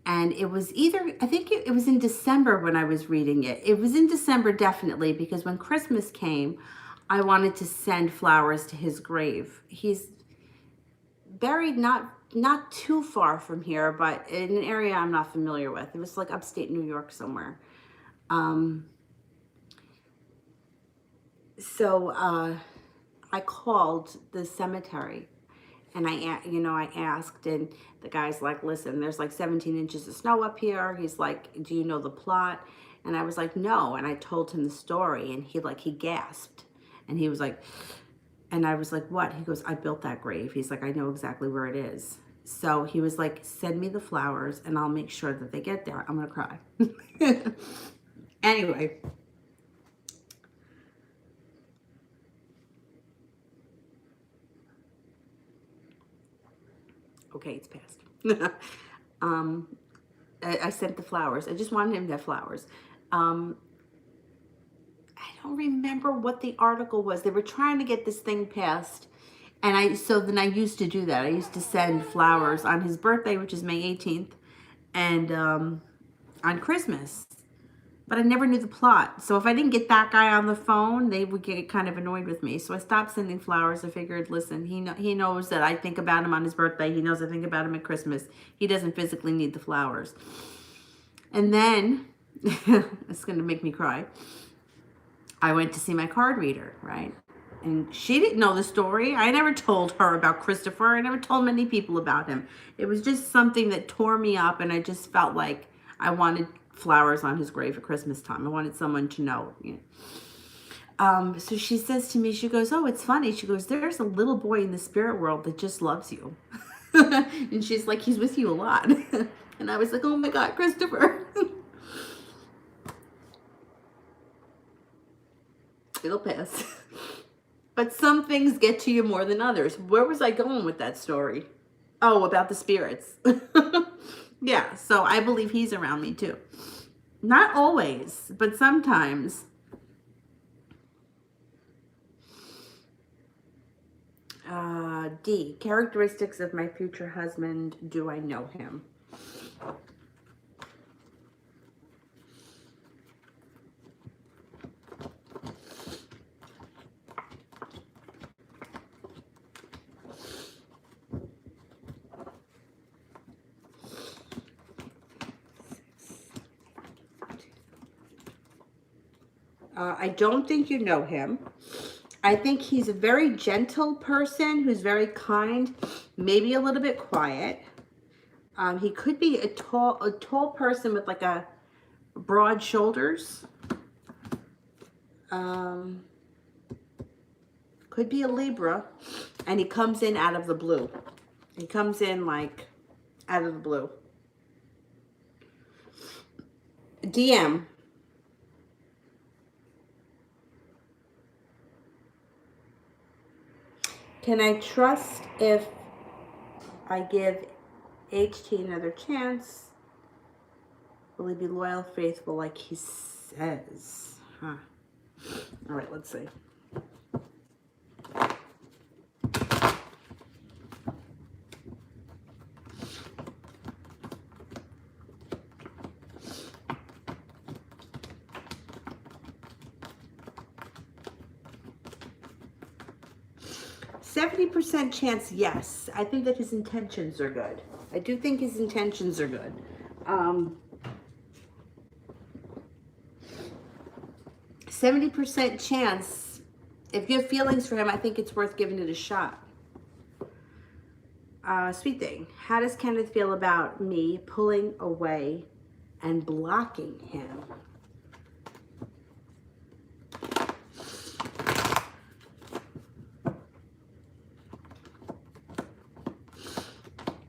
And it was either, I think it was in December when I was reading it. It was in December, definitely, because when Christmas came, I wanted to send flowers to his grave. He's buried not too far from here, but in an area I'm not familiar with. It was like upstate New York somewhere. So I called the cemetery and I asked, and the guy's like, listen, there's like 17 inches of snow up here. He's like, do you know the plot? And I was like, no. And I told him the story, and he gasped, and he was like, and I was like, what? He goes, I built that grave. He's like, I know exactly where it is. So he was like, send me the flowers and I'll make sure that they get there. I'm going to cry. Anyway, okay, it's passed. I sent the flowers. I just wanted him to have flowers. I don't remember what the article was. They were trying to get this thing passed. And so then I used to do that. I used to send flowers on his birthday, which is May 18th, and on Christmas. But I never knew the plot. So if I didn't get that guy on the phone, they would get kind of annoyed with me. So I stopped sending flowers. I figured, listen, he knows that I think about him on his birthday. He knows I think about him at Christmas. He doesn't physically need the flowers. And then It's going to make me cry. I went to see my card reader, right? And she didn't know the story. I never told her about Christopher. I never told many people about him. It was just something that tore me up, and I just felt like I wanted flowers on his grave at Christmas time. I wanted someone to know. So she says to me, she goes, oh, it's funny. She goes, there's a little boy in the spirit world that just loves you. And she's like, he's with you a lot. And I was like, oh my God, Christopher. It'll pass. But some things get to you more than others. Where was I going with that story? Oh, about the spirits. Yeah, so I believe he's around me too. Not always, but sometimes. D, characteristics of my future husband. Do I know him? 6. I don't think you know him. I think he's a very gentle person who's very kind, maybe a little bit quiet. He could be a tall person with like a broad shoulders. Could be a Libra, and he comes in out of the blue. He comes in like out of the blue. DM. Can I trust if I give HT another chance? Will he be loyal, faithful like he says? Huh. All right, let's see. %70 chance, yes. I think that his intentions are good. I do think his intentions are good. 70% chance, if you have feelings for him, I think it's worth giving it a shot. Sweet thing. How does Kenneth feel about me pulling away and blocking him?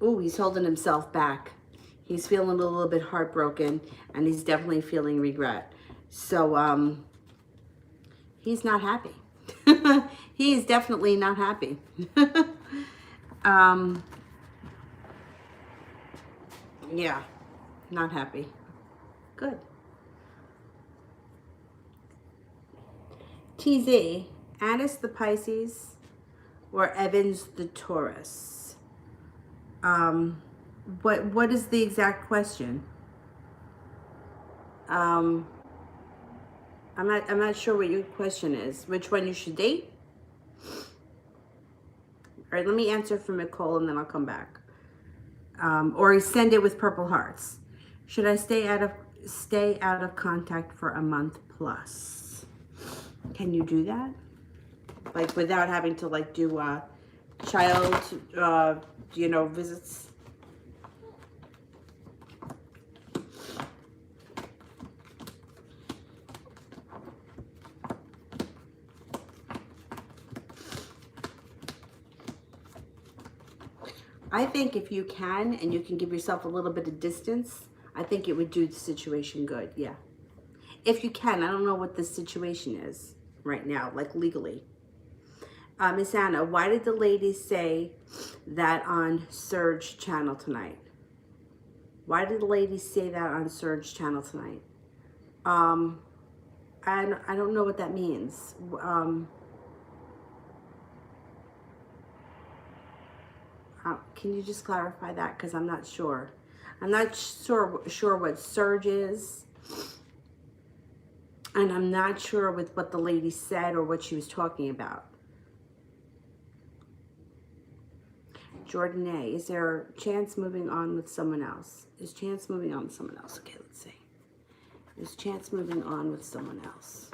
Ooh, he's holding himself back. He's feeling a little bit heartbroken, and he's definitely feeling regret. So, he's not happy. He is definitely not happy. Yeah, not happy. Good. TZ, Anis the Pisces or Evans the Taurus? What is the exact question? I'm not sure what your question is. Which one you should date? All right, let me answer for Nicole and then I'll come back. Or send it with purple hearts. Should I stay out of contact for a month plus? Can you do that? Like without having to like do child visits? I think if you can, and you can give yourself a little bit of distance, I think it would do the situation good, yeah. If you can, I don't know what the situation is right now, like legally. Miss Anna, why did the lady say that on Surge channel tonight? Why did the lady say that on Surge channel tonight? I don't know what that means. Can you just clarify that? Because I'm not sure. I'm not sure what Surge is. And I'm not sure with what the lady said or what she was talking about. Jordan A, is there Chance moving on with someone else? Is Chance moving on with someone else? Okay, let's see. There's chance moving on with someone else.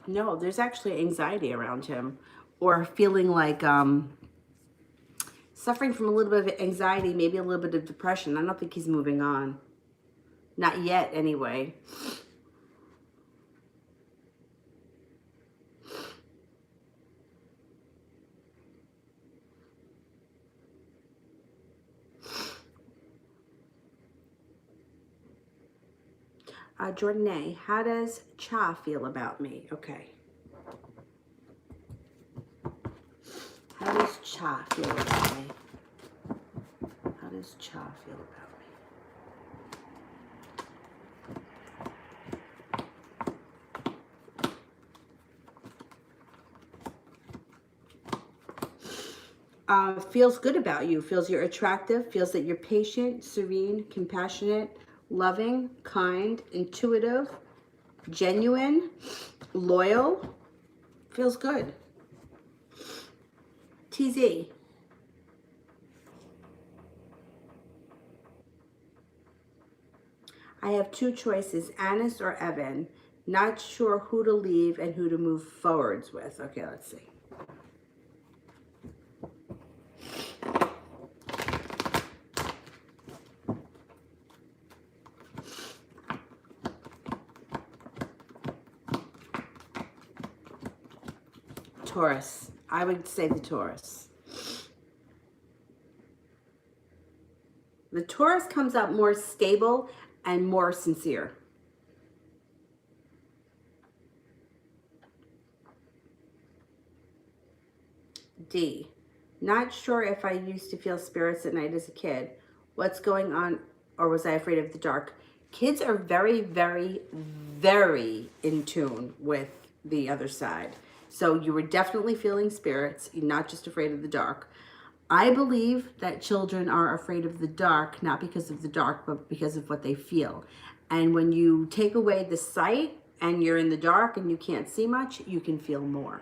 No, there's actually anxiety around him, or feeling like suffering from a little bit of anxiety, maybe a little bit of depression. I don't think he's moving on. Not yet, anyway. Jordan, how does Cha feel about me? Okay. How does Cha feel about me? How does Cha feel about me? Feels good about you. Feels you're attractive. Feels that you're patient, serene, compassionate, loving, kind, intuitive, genuine, loyal. Feels good. TZ. I have two choices, Anis or Evan. Not sure who to leave and who to move forwards with. Okay, let's see. Taurus. I would say the Taurus. The Taurus comes out more stable and more sincere. D. Not sure if I used to feel spirits at night as a kid. What's going on, or was I afraid of the dark? Kids are very, very, very in tune with the other side. So you were definitely feeling spirits, you're not just afraid of the dark. I believe that children are afraid of the dark, not because of the dark, but because of what they feel. And when you take away the sight and you're in the dark and you can't see much, you can feel more.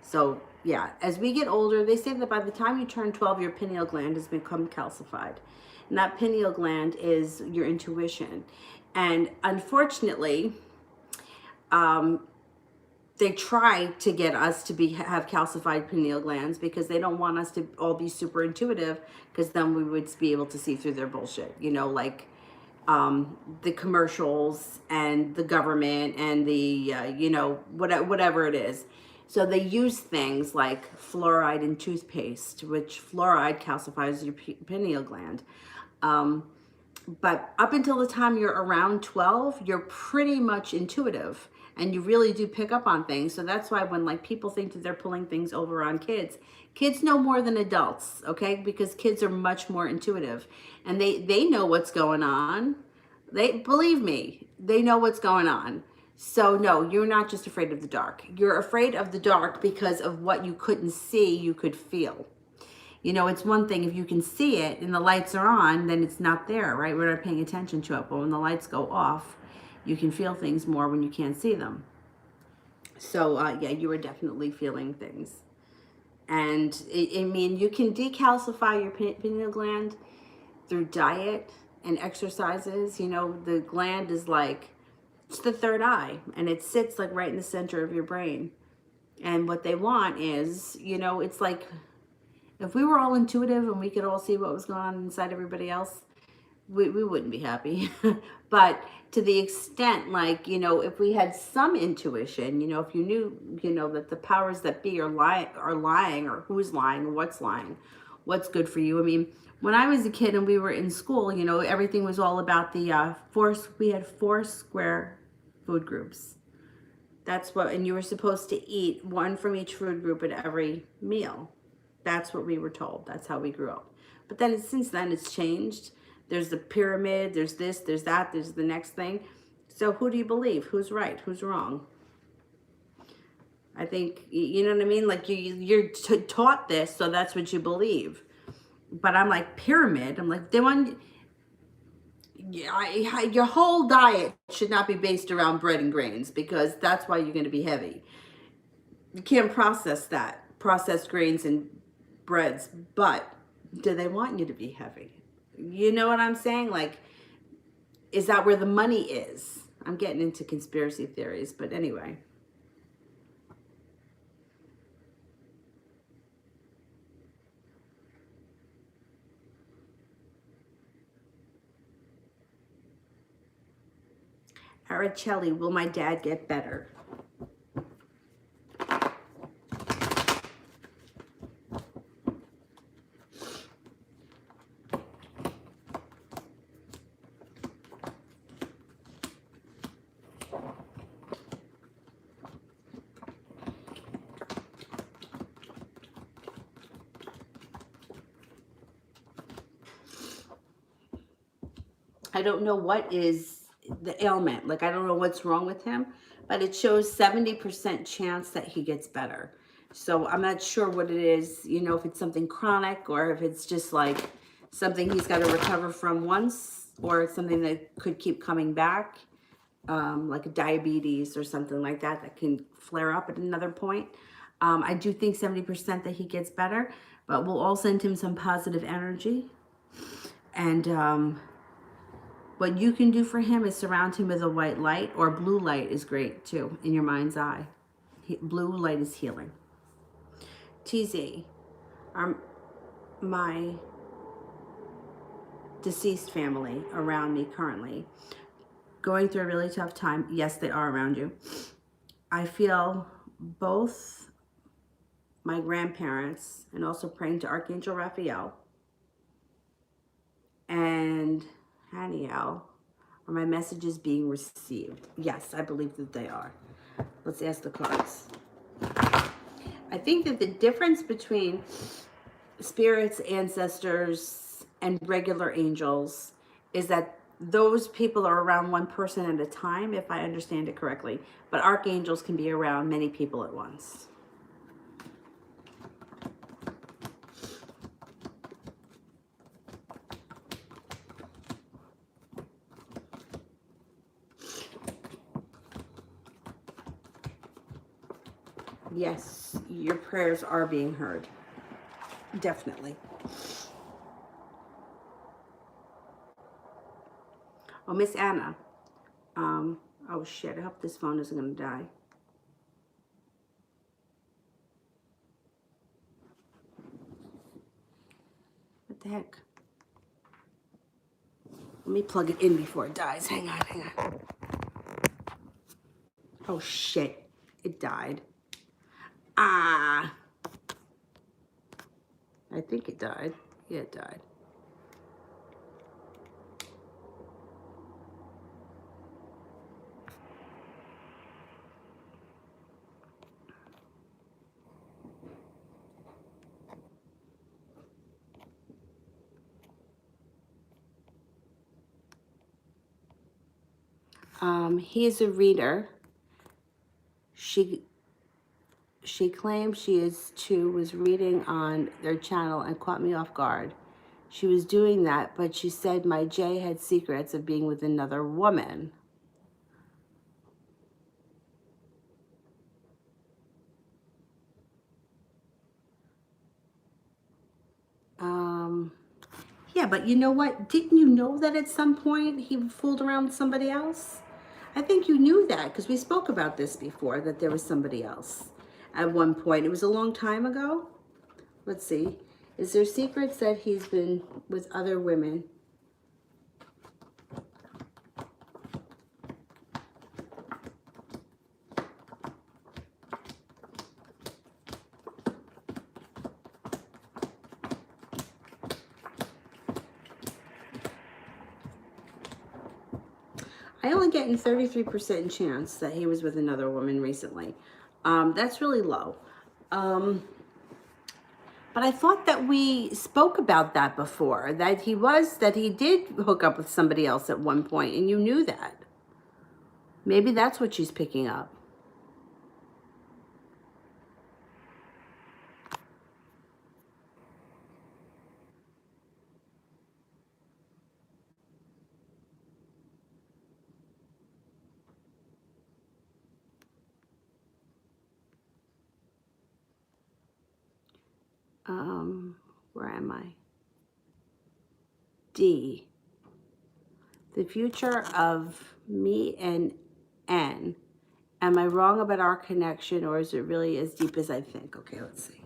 So yeah, as we get older, they say that by the time you turn 12, your pineal gland has become calcified. And that pineal gland is your intuition. And unfortunately, they try to get us to have calcified pineal glands because they don't want us to all be super intuitive, because then we would be able to see through their bullshit, you know, like the commercials and the government and the, you know, whatever it is. So they use things like fluoride in toothpaste, which fluoride calcifies your pineal gland. But up until the time you're around 12, you're pretty much intuitive and you really do pick up on things. So that's why when like people think that they're pulling things over on kids, kids know more than adults, okay? Because kids are much more intuitive and they know what's going on. Believe me, they know what's going on. So no, you're not just afraid of the dark. You're afraid of the dark because of what you couldn't see, you could feel. You know, it's one thing if you can see it and the lights are on, then it's not there, right? We're not paying attention to it. But when the lights go off, you can feel things more when you can't see them. So yeah, you were definitely feeling things. And I mean, you can decalcify your pineal gland through diet and exercises. You know, the gland is like, it's the third eye, and it sits like right in the center of your brain. And what they want is, you know, it's like if we were all intuitive and we could all see what was going on inside everybody else, we wouldn't be happy. But to the extent, like, you know, if we had some intuition, you know, if you knew, you know, that the powers that be are lying, or who's lying, or what's lying, what's good for you. I mean, when I was a kid and we were in school, you know, everything was all about the we had 4 square food groups. That's what, and you were supposed to eat one from each food group at every meal. That's what we were told. That's how we grew up. But then since then it's changed. There's the pyramid, there's this, there's that, there's the next thing. So who do you believe? Who's right? Who's wrong? I think, you know what I mean? Like you're taught this, so that's what you believe. But I'm like, pyramid. I'm like, they want, your whole diet should not be based around bread and grains, because that's why you're going to be heavy. You can't process that, processed grains and breads. But do they want you to be heavy? You know what I'm saying? Like, is that where the money is? I'm getting into conspiracy theories, but anyway. Araceli, will my dad get better? I don't know what is the ailment. Like, I don't know what's wrong with him, but it shows 70% chance that he gets better. So I'm not sure what it is, you know, if it's something chronic or if it's just like something he's got to recover from once, or it's something that could keep coming back, like diabetes or something like that that can flare up at another point. I do think 70% that he gets better, but we'll all send him some positive energy. And what you can do for him is surround him with a white light, or blue light is great too, in your mind's eye. Blue light is healing. TZ, are my deceased family around me currently going through a really tough time? Yes, they are around you. I feel both my grandparents, and also praying to Archangel Raphael and Haniel, are my messages being received? Yes, I believe that they are. Let's ask the cards. I think that the difference between spirits, ancestors, and regular angels is that those people are around one person at a time, if I understand it correctly. But archangels can be around many people at once. Yes, your prayers are being heard. Definitely. Oh, Miss Anna. Oh shit, I hope this phone isn't gonna die. What the heck? Let me plug it in before it dies. Hang on, hang on. Oh shit, it died. Ah. I think it died. Yeah, it died. He is a reader. She claims she was reading on their channel and caught me off guard. She was doing that, but she said my Jay had secrets of being with another woman. Yeah, but you know what? Didn't you know that at some point he fooled around with somebody else? I think you knew that because we spoke about this before, that there was somebody else at one point. It was a long time ago. Let's see. Is there secrets that he's been with other women? I only get in 33% chance that he was with another woman recently. That's really low. But I thought that we spoke about that before, that he did hook up with somebody else at one point, and you knew that. Maybe that's what she's picking up. Where am I? D. The future of me and N. Am I wrong about our connection, or is it really as deep as I think? Okay, let's see.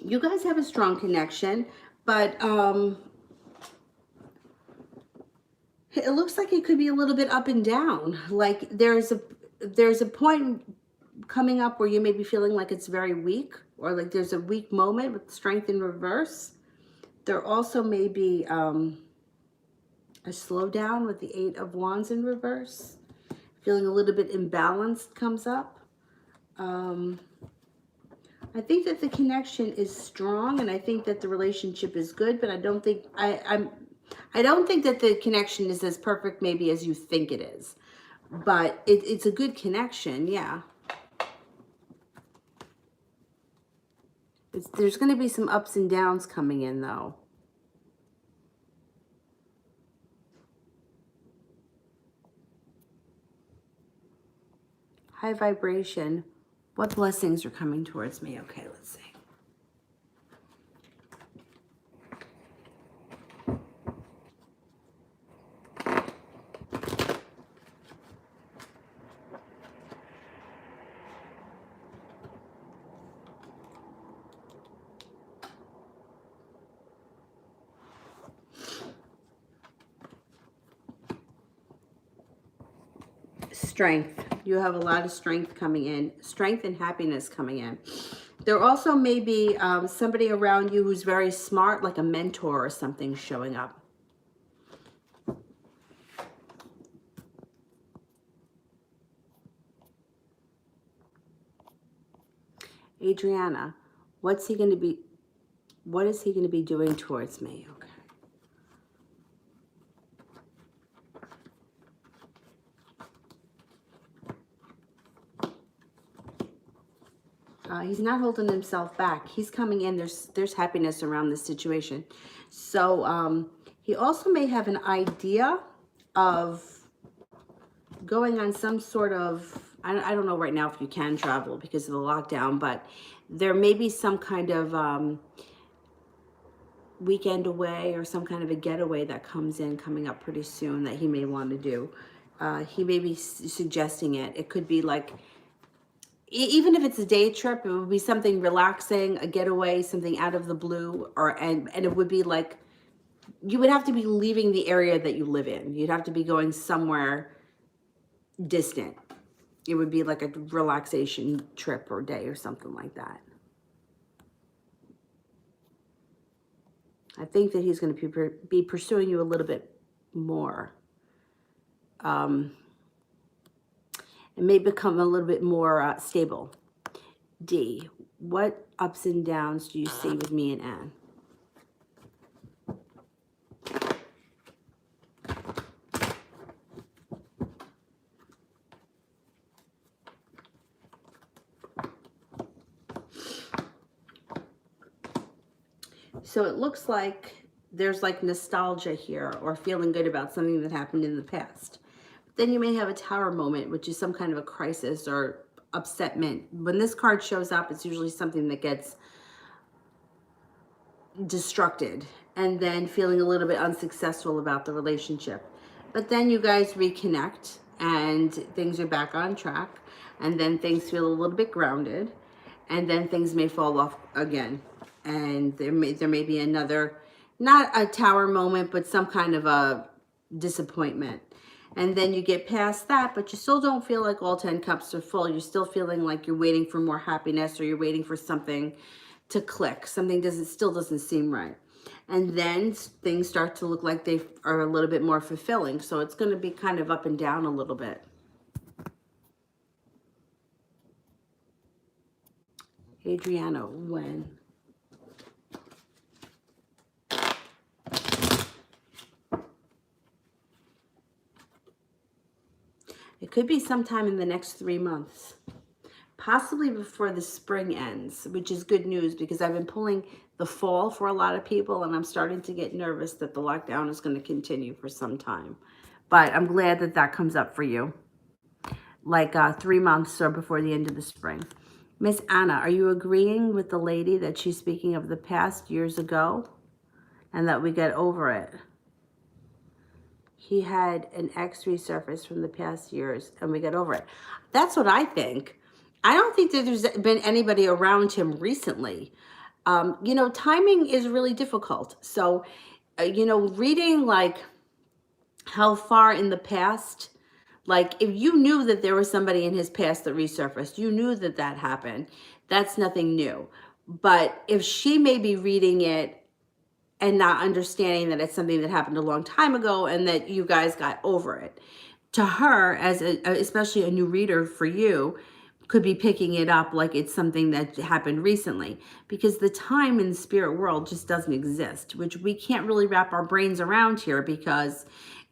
You guys have a strong connection, but it looks like it could be a little bit up and down. Like there's a point coming up where you may be feeling like it's very weak, or like there's a weak moment with strength in reverse. There also may be a slowdown with the Eight of Wands in reverse. Feeling a little bit imbalanced comes up. I think that the connection is strong, and I think that the relationship is good, but I don't think I don't think that the connection is as perfect maybe as you think it is. But it's a good connection, yeah. There's going to be some ups and downs coming in, though. High vibration. What blessings are coming towards me? Okay, let's see. Strength. You have a lot of strength coming in. Strength and happiness coming in. There also may be somebody around you who's very smart, like a mentor or something showing up. Adriana, what is he going to be doing towards me? Okay. He's not holding himself back. He's coming in. There's happiness around this situation. So he also may have an idea of going on some sort of, I don't know right now if you can travel because of the lockdown, but there may be some kind of weekend away or some kind of a getaway that coming up pretty soon that he may want to do. He may be suggesting it. It could be like, even if it's a day trip, it would be something relaxing, a getaway, something out of the blue, and it would be like, you would have to be leaving the area that you live in. You'd have to be going somewhere distant. It would be like a relaxation trip or day or something like that. I think that he's going to be pursuing you a little bit more. It may become a little bit more stable. D, what ups and downs do you see with me and Anne? So it looks like there's like nostalgia here or feeling good about something that happened in the past. Then you may have a tower moment, which is some kind of a crisis or upsetment. When this card shows up, it's usually something that gets destructed and then feeling a little bit unsuccessful about the relationship. But then you guys reconnect and things are back on track, and then things feel a little bit grounded, and then things may fall off again. And there may be another, not a tower moment, but some kind of a disappointment. And then you get past that, but you still don't feel like all 10 cups are full. You're still feeling like you're waiting for more happiness, or you're waiting for something to click. Something still doesn't seem right. And then things start to look like they are a little bit more fulfilling. So it's going to be kind of up and down a little bit. Adriana, when? It could be sometime in the next 3 months. Possibly before the spring ends, which is good news because I've been pulling the fall for a lot of people and I'm starting to get nervous that the lockdown is going to continue for some time. But I'm glad that that comes up for you. Like 3 months or before the end of the spring. Miss Anna, are you agreeing with the lady that she's speaking of the past years ago and that we get over it? He had an X resurface from the past years and we get over it. That's what I think. I don't think that there's been anybody around him recently. You know, timing is really difficult. So, you know, reading like how far in the past, like if you knew that there was somebody in his past that resurfaced, you knew that that happened. That's nothing new. But if she may be reading it and not understanding that it's something that happened a long time ago and that you guys got over it, to her, as especially a new reader for you, could be picking it up like it's something that happened recently, because the time in the spirit world just doesn't exist, which we can't really wrap our brains around here because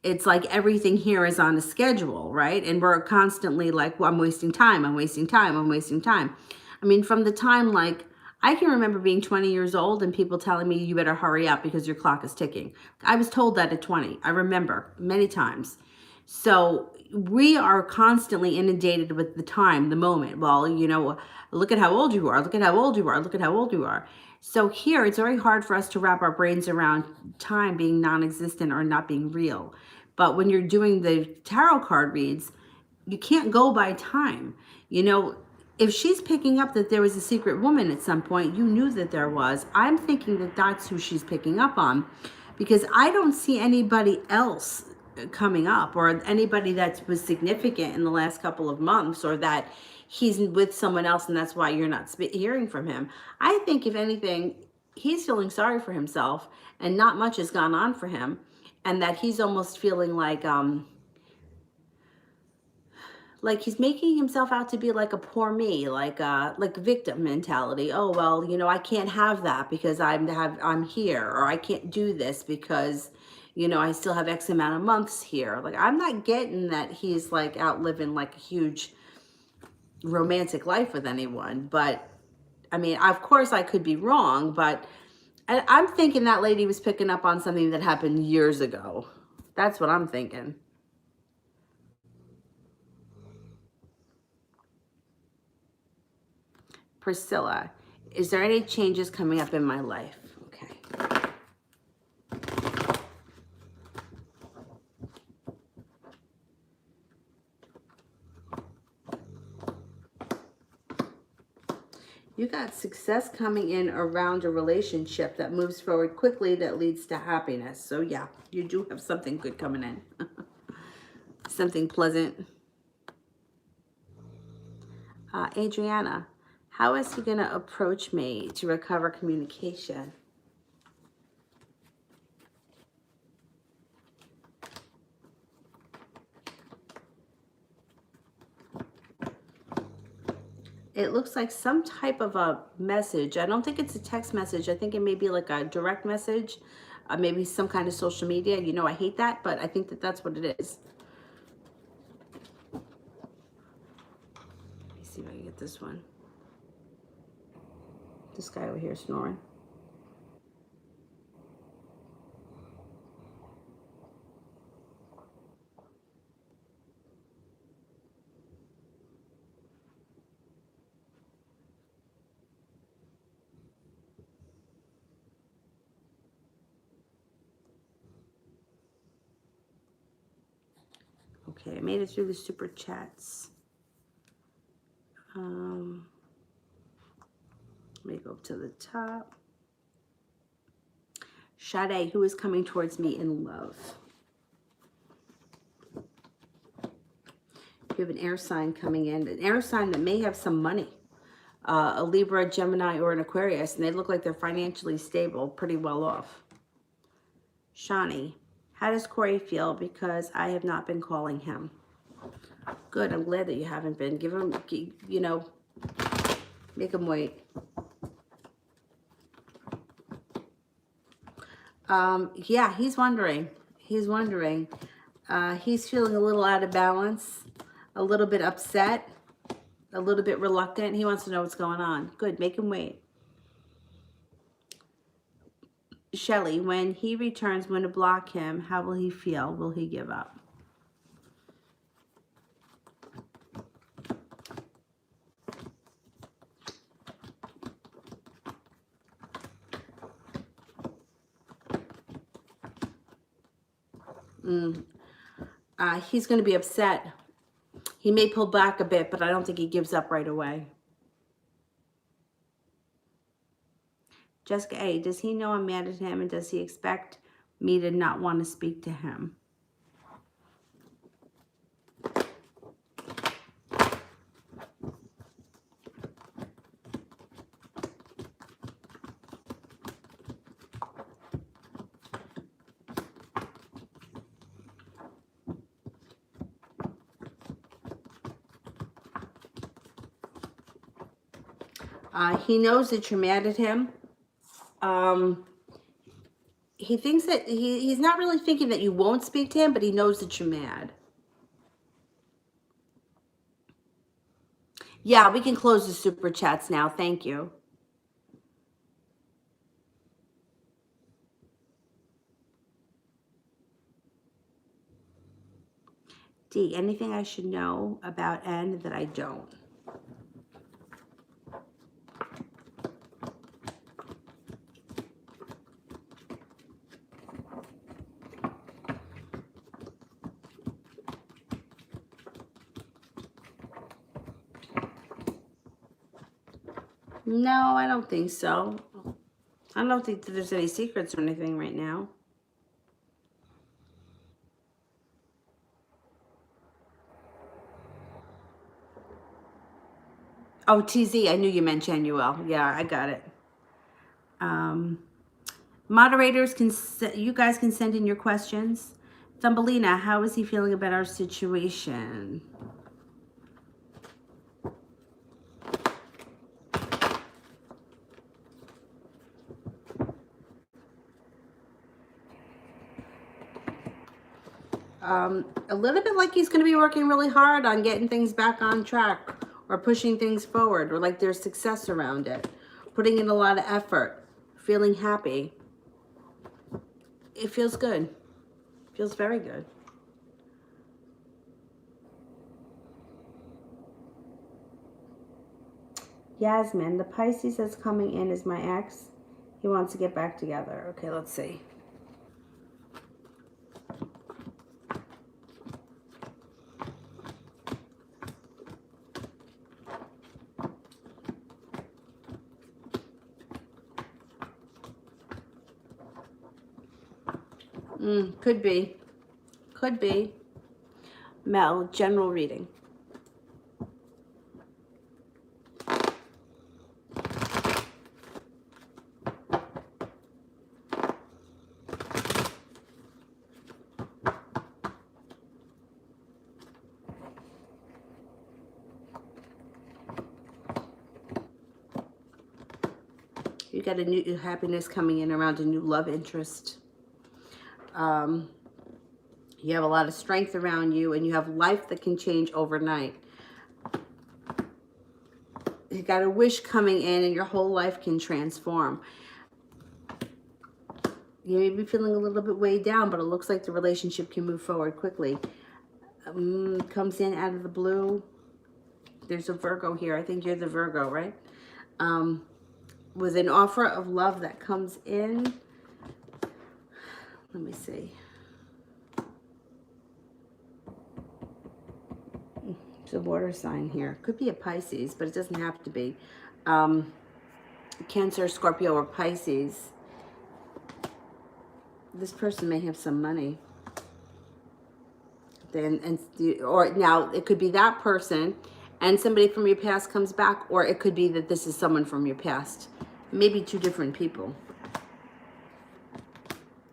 it's like everything here is on a schedule, right? And we're constantly like, well, I'm wasting time, I'm wasting time, I'm wasting time. I mean, from the time, like, I can remember being 20 years old and people telling me you better hurry up because your clock is ticking. I was told that at 20. I remember many times. So we are constantly inundated with the time, the moment. Well, you know, look at how old you are. Look at how old you are. Look at how old you are. So here, it's very hard for us to wrap our brains around time being non-existent or not being real. But when you're doing the tarot card reads, you can't go by time. You know, if she's picking up that there was a secret woman at some point, you knew that there was. I'm thinking that that's who she's picking up on, because I don't see anybody else coming up or anybody that was significant in the last couple of months, or that he's with someone else and that's why you're not hearing from him. I think if anything, he's feeling sorry for himself and not much has gone on for him, and that he's almost feeling like he's making himself out to be like a poor me, like victim mentality. Oh, well, you know, I can't have that because I'm here, or I can't do this because, you know, I still have X amount of months here. Like, I'm not getting that he's like out living like a huge romantic life with anyone. But I mean, of course I could be wrong, but I'm thinking that lady was picking up on something that happened years ago. That's what I'm thinking. Priscilla, is there any changes coming up in my life? Okay. You got success coming in around a relationship that moves forward quickly, that leads to happiness. So yeah, you do have something good coming in. Something pleasant. Adriana, how is he going to approach me to recover communication? It looks like some type of a message. I don't think it's a text message. I think it may be like a direct message, maybe some kind of social media. You know, I hate that, but I think that that's what it is. Let me see if I can get this one. This guy over here snoring. Okay, I made it through the super chats. Let me go up to the top. Sade, who is coming towards me in love? You have an air sign coming in, an air sign that may have some money. A Libra, Gemini, or an Aquarius, and they look like they're financially stable, pretty well off. Shani, how does Corey feel? Because I have not been calling him. Good, I'm glad that you haven't been. Give him, you know, Make him wait. Yeah, he's wondering. He's wondering. He's feeling a little out of balance, a little bit upset, a little bit reluctant. He wants to know what's going on. Good, make him wait. Shelly, when he returns, when to block him, how will he feel? Will he give up? He's going to be upset. He may pull back a bit, but I don't think he gives up right away. Jessica A., does he know I'm mad at him, and does he expect me to not want to speak to him? He knows that you're mad at him. He thinks that he's not really thinking that you won't speak to him, but he knows that you're mad. Yeah, we can close the super chats now. Thank you. D, anything I should know about N that I don't? No, I don't think so. I don't think that there's any secrets or anything right now. Oh, TZ, I knew you meant Genuel. Yeah, I got it. Moderators, you guys can send in your questions. Thumbelina, how is he feeling about our situation? A little bit like he's going to be working really hard on getting things back on track or pushing things forward, or like there's success around it, putting in a lot of effort, feeling happy. It feels good. It feels very good. Yasmin, the Pisces that's coming in is my ex. He wants to get back together. Okay, let's see. Could be. Could be. Mel, general reading. You got a new happiness coming in around a new love interest. You have a lot of strength around you, and you have life that can change overnight. You got a wish coming in, and your whole life can transform. You may be feeling a little bit weighed down, but it looks like the relationship can move forward quickly. Comes in out of the blue. There's a Virgo here. I think you're the Virgo, right? With an offer of love that comes in. Let me see. It's a water sign here. Could be a Pisces, but it doesn't have to be. Cancer, Scorpio, or Pisces. This person may have some money. Or now it could be that person and somebody from your past comes back, or it could be that this is someone from your past. Maybe two different people.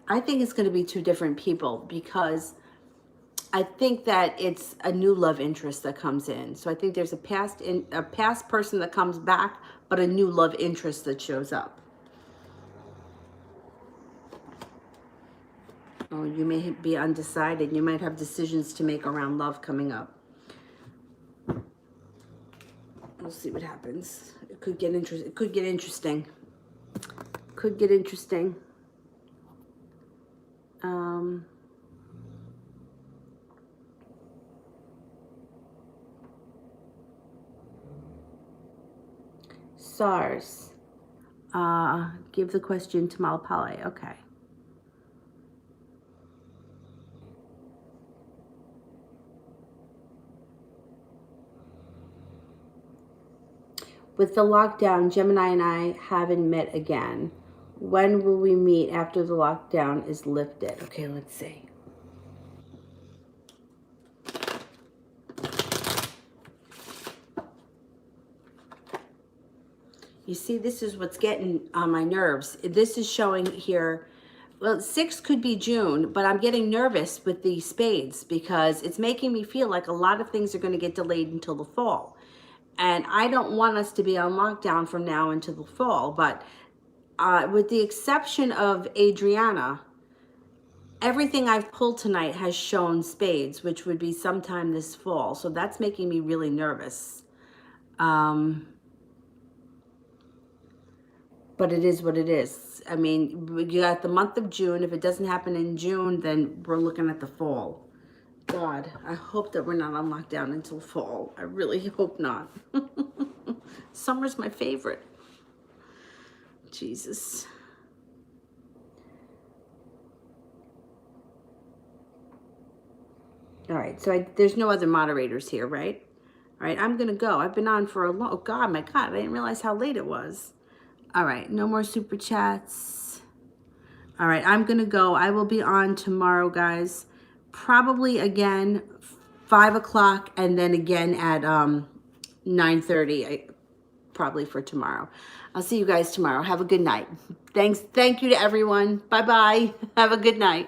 I think it's going to be two different people, because I think that it's a new love interest that comes in. So I think there's a past person that comes back but a new love interest that shows up. Oh, you may be undecided. You might have decisions to make around love coming up. We'll see what happens. It could get interesting. It could get interesting. Could get interesting. SARS. Give the question to Malpale. Okay. With the lockdown, Gemini and I haven't met again. When will we meet after the lockdown is lifted? Okay, let's see. You see, this is what's getting on my nerves. This is showing here, well, 6 could be June, but I'm getting nervous with the spades because it's making me feel like a lot of things are going to get delayed until the fall. And I don't want us to be on lockdown from now until the fall, but with the exception of Adriana, everything I've pulled tonight has shown spades, which would be sometime this fall. So that's making me really nervous. But it is what it is. I mean, you got the month of June. If it doesn't happen in June, then we're looking at the fall. God, I hope that we're not on lockdown until fall. I really hope not. Summer's my favorite. Jesus. All right, so there's no other moderators here, right? All right, I'm going to go. I've been on for a long... Oh, God, my God, I didn't realize how late it was. All right, no more super chats. All right, I'm going to go. I will be on tomorrow, guys. Probably again, 5 o'clock, and then again at 9:30, probably for tomorrow. I'll see you guys tomorrow. Have a good night. Thank you to everyone. Bye-bye. Have a good night.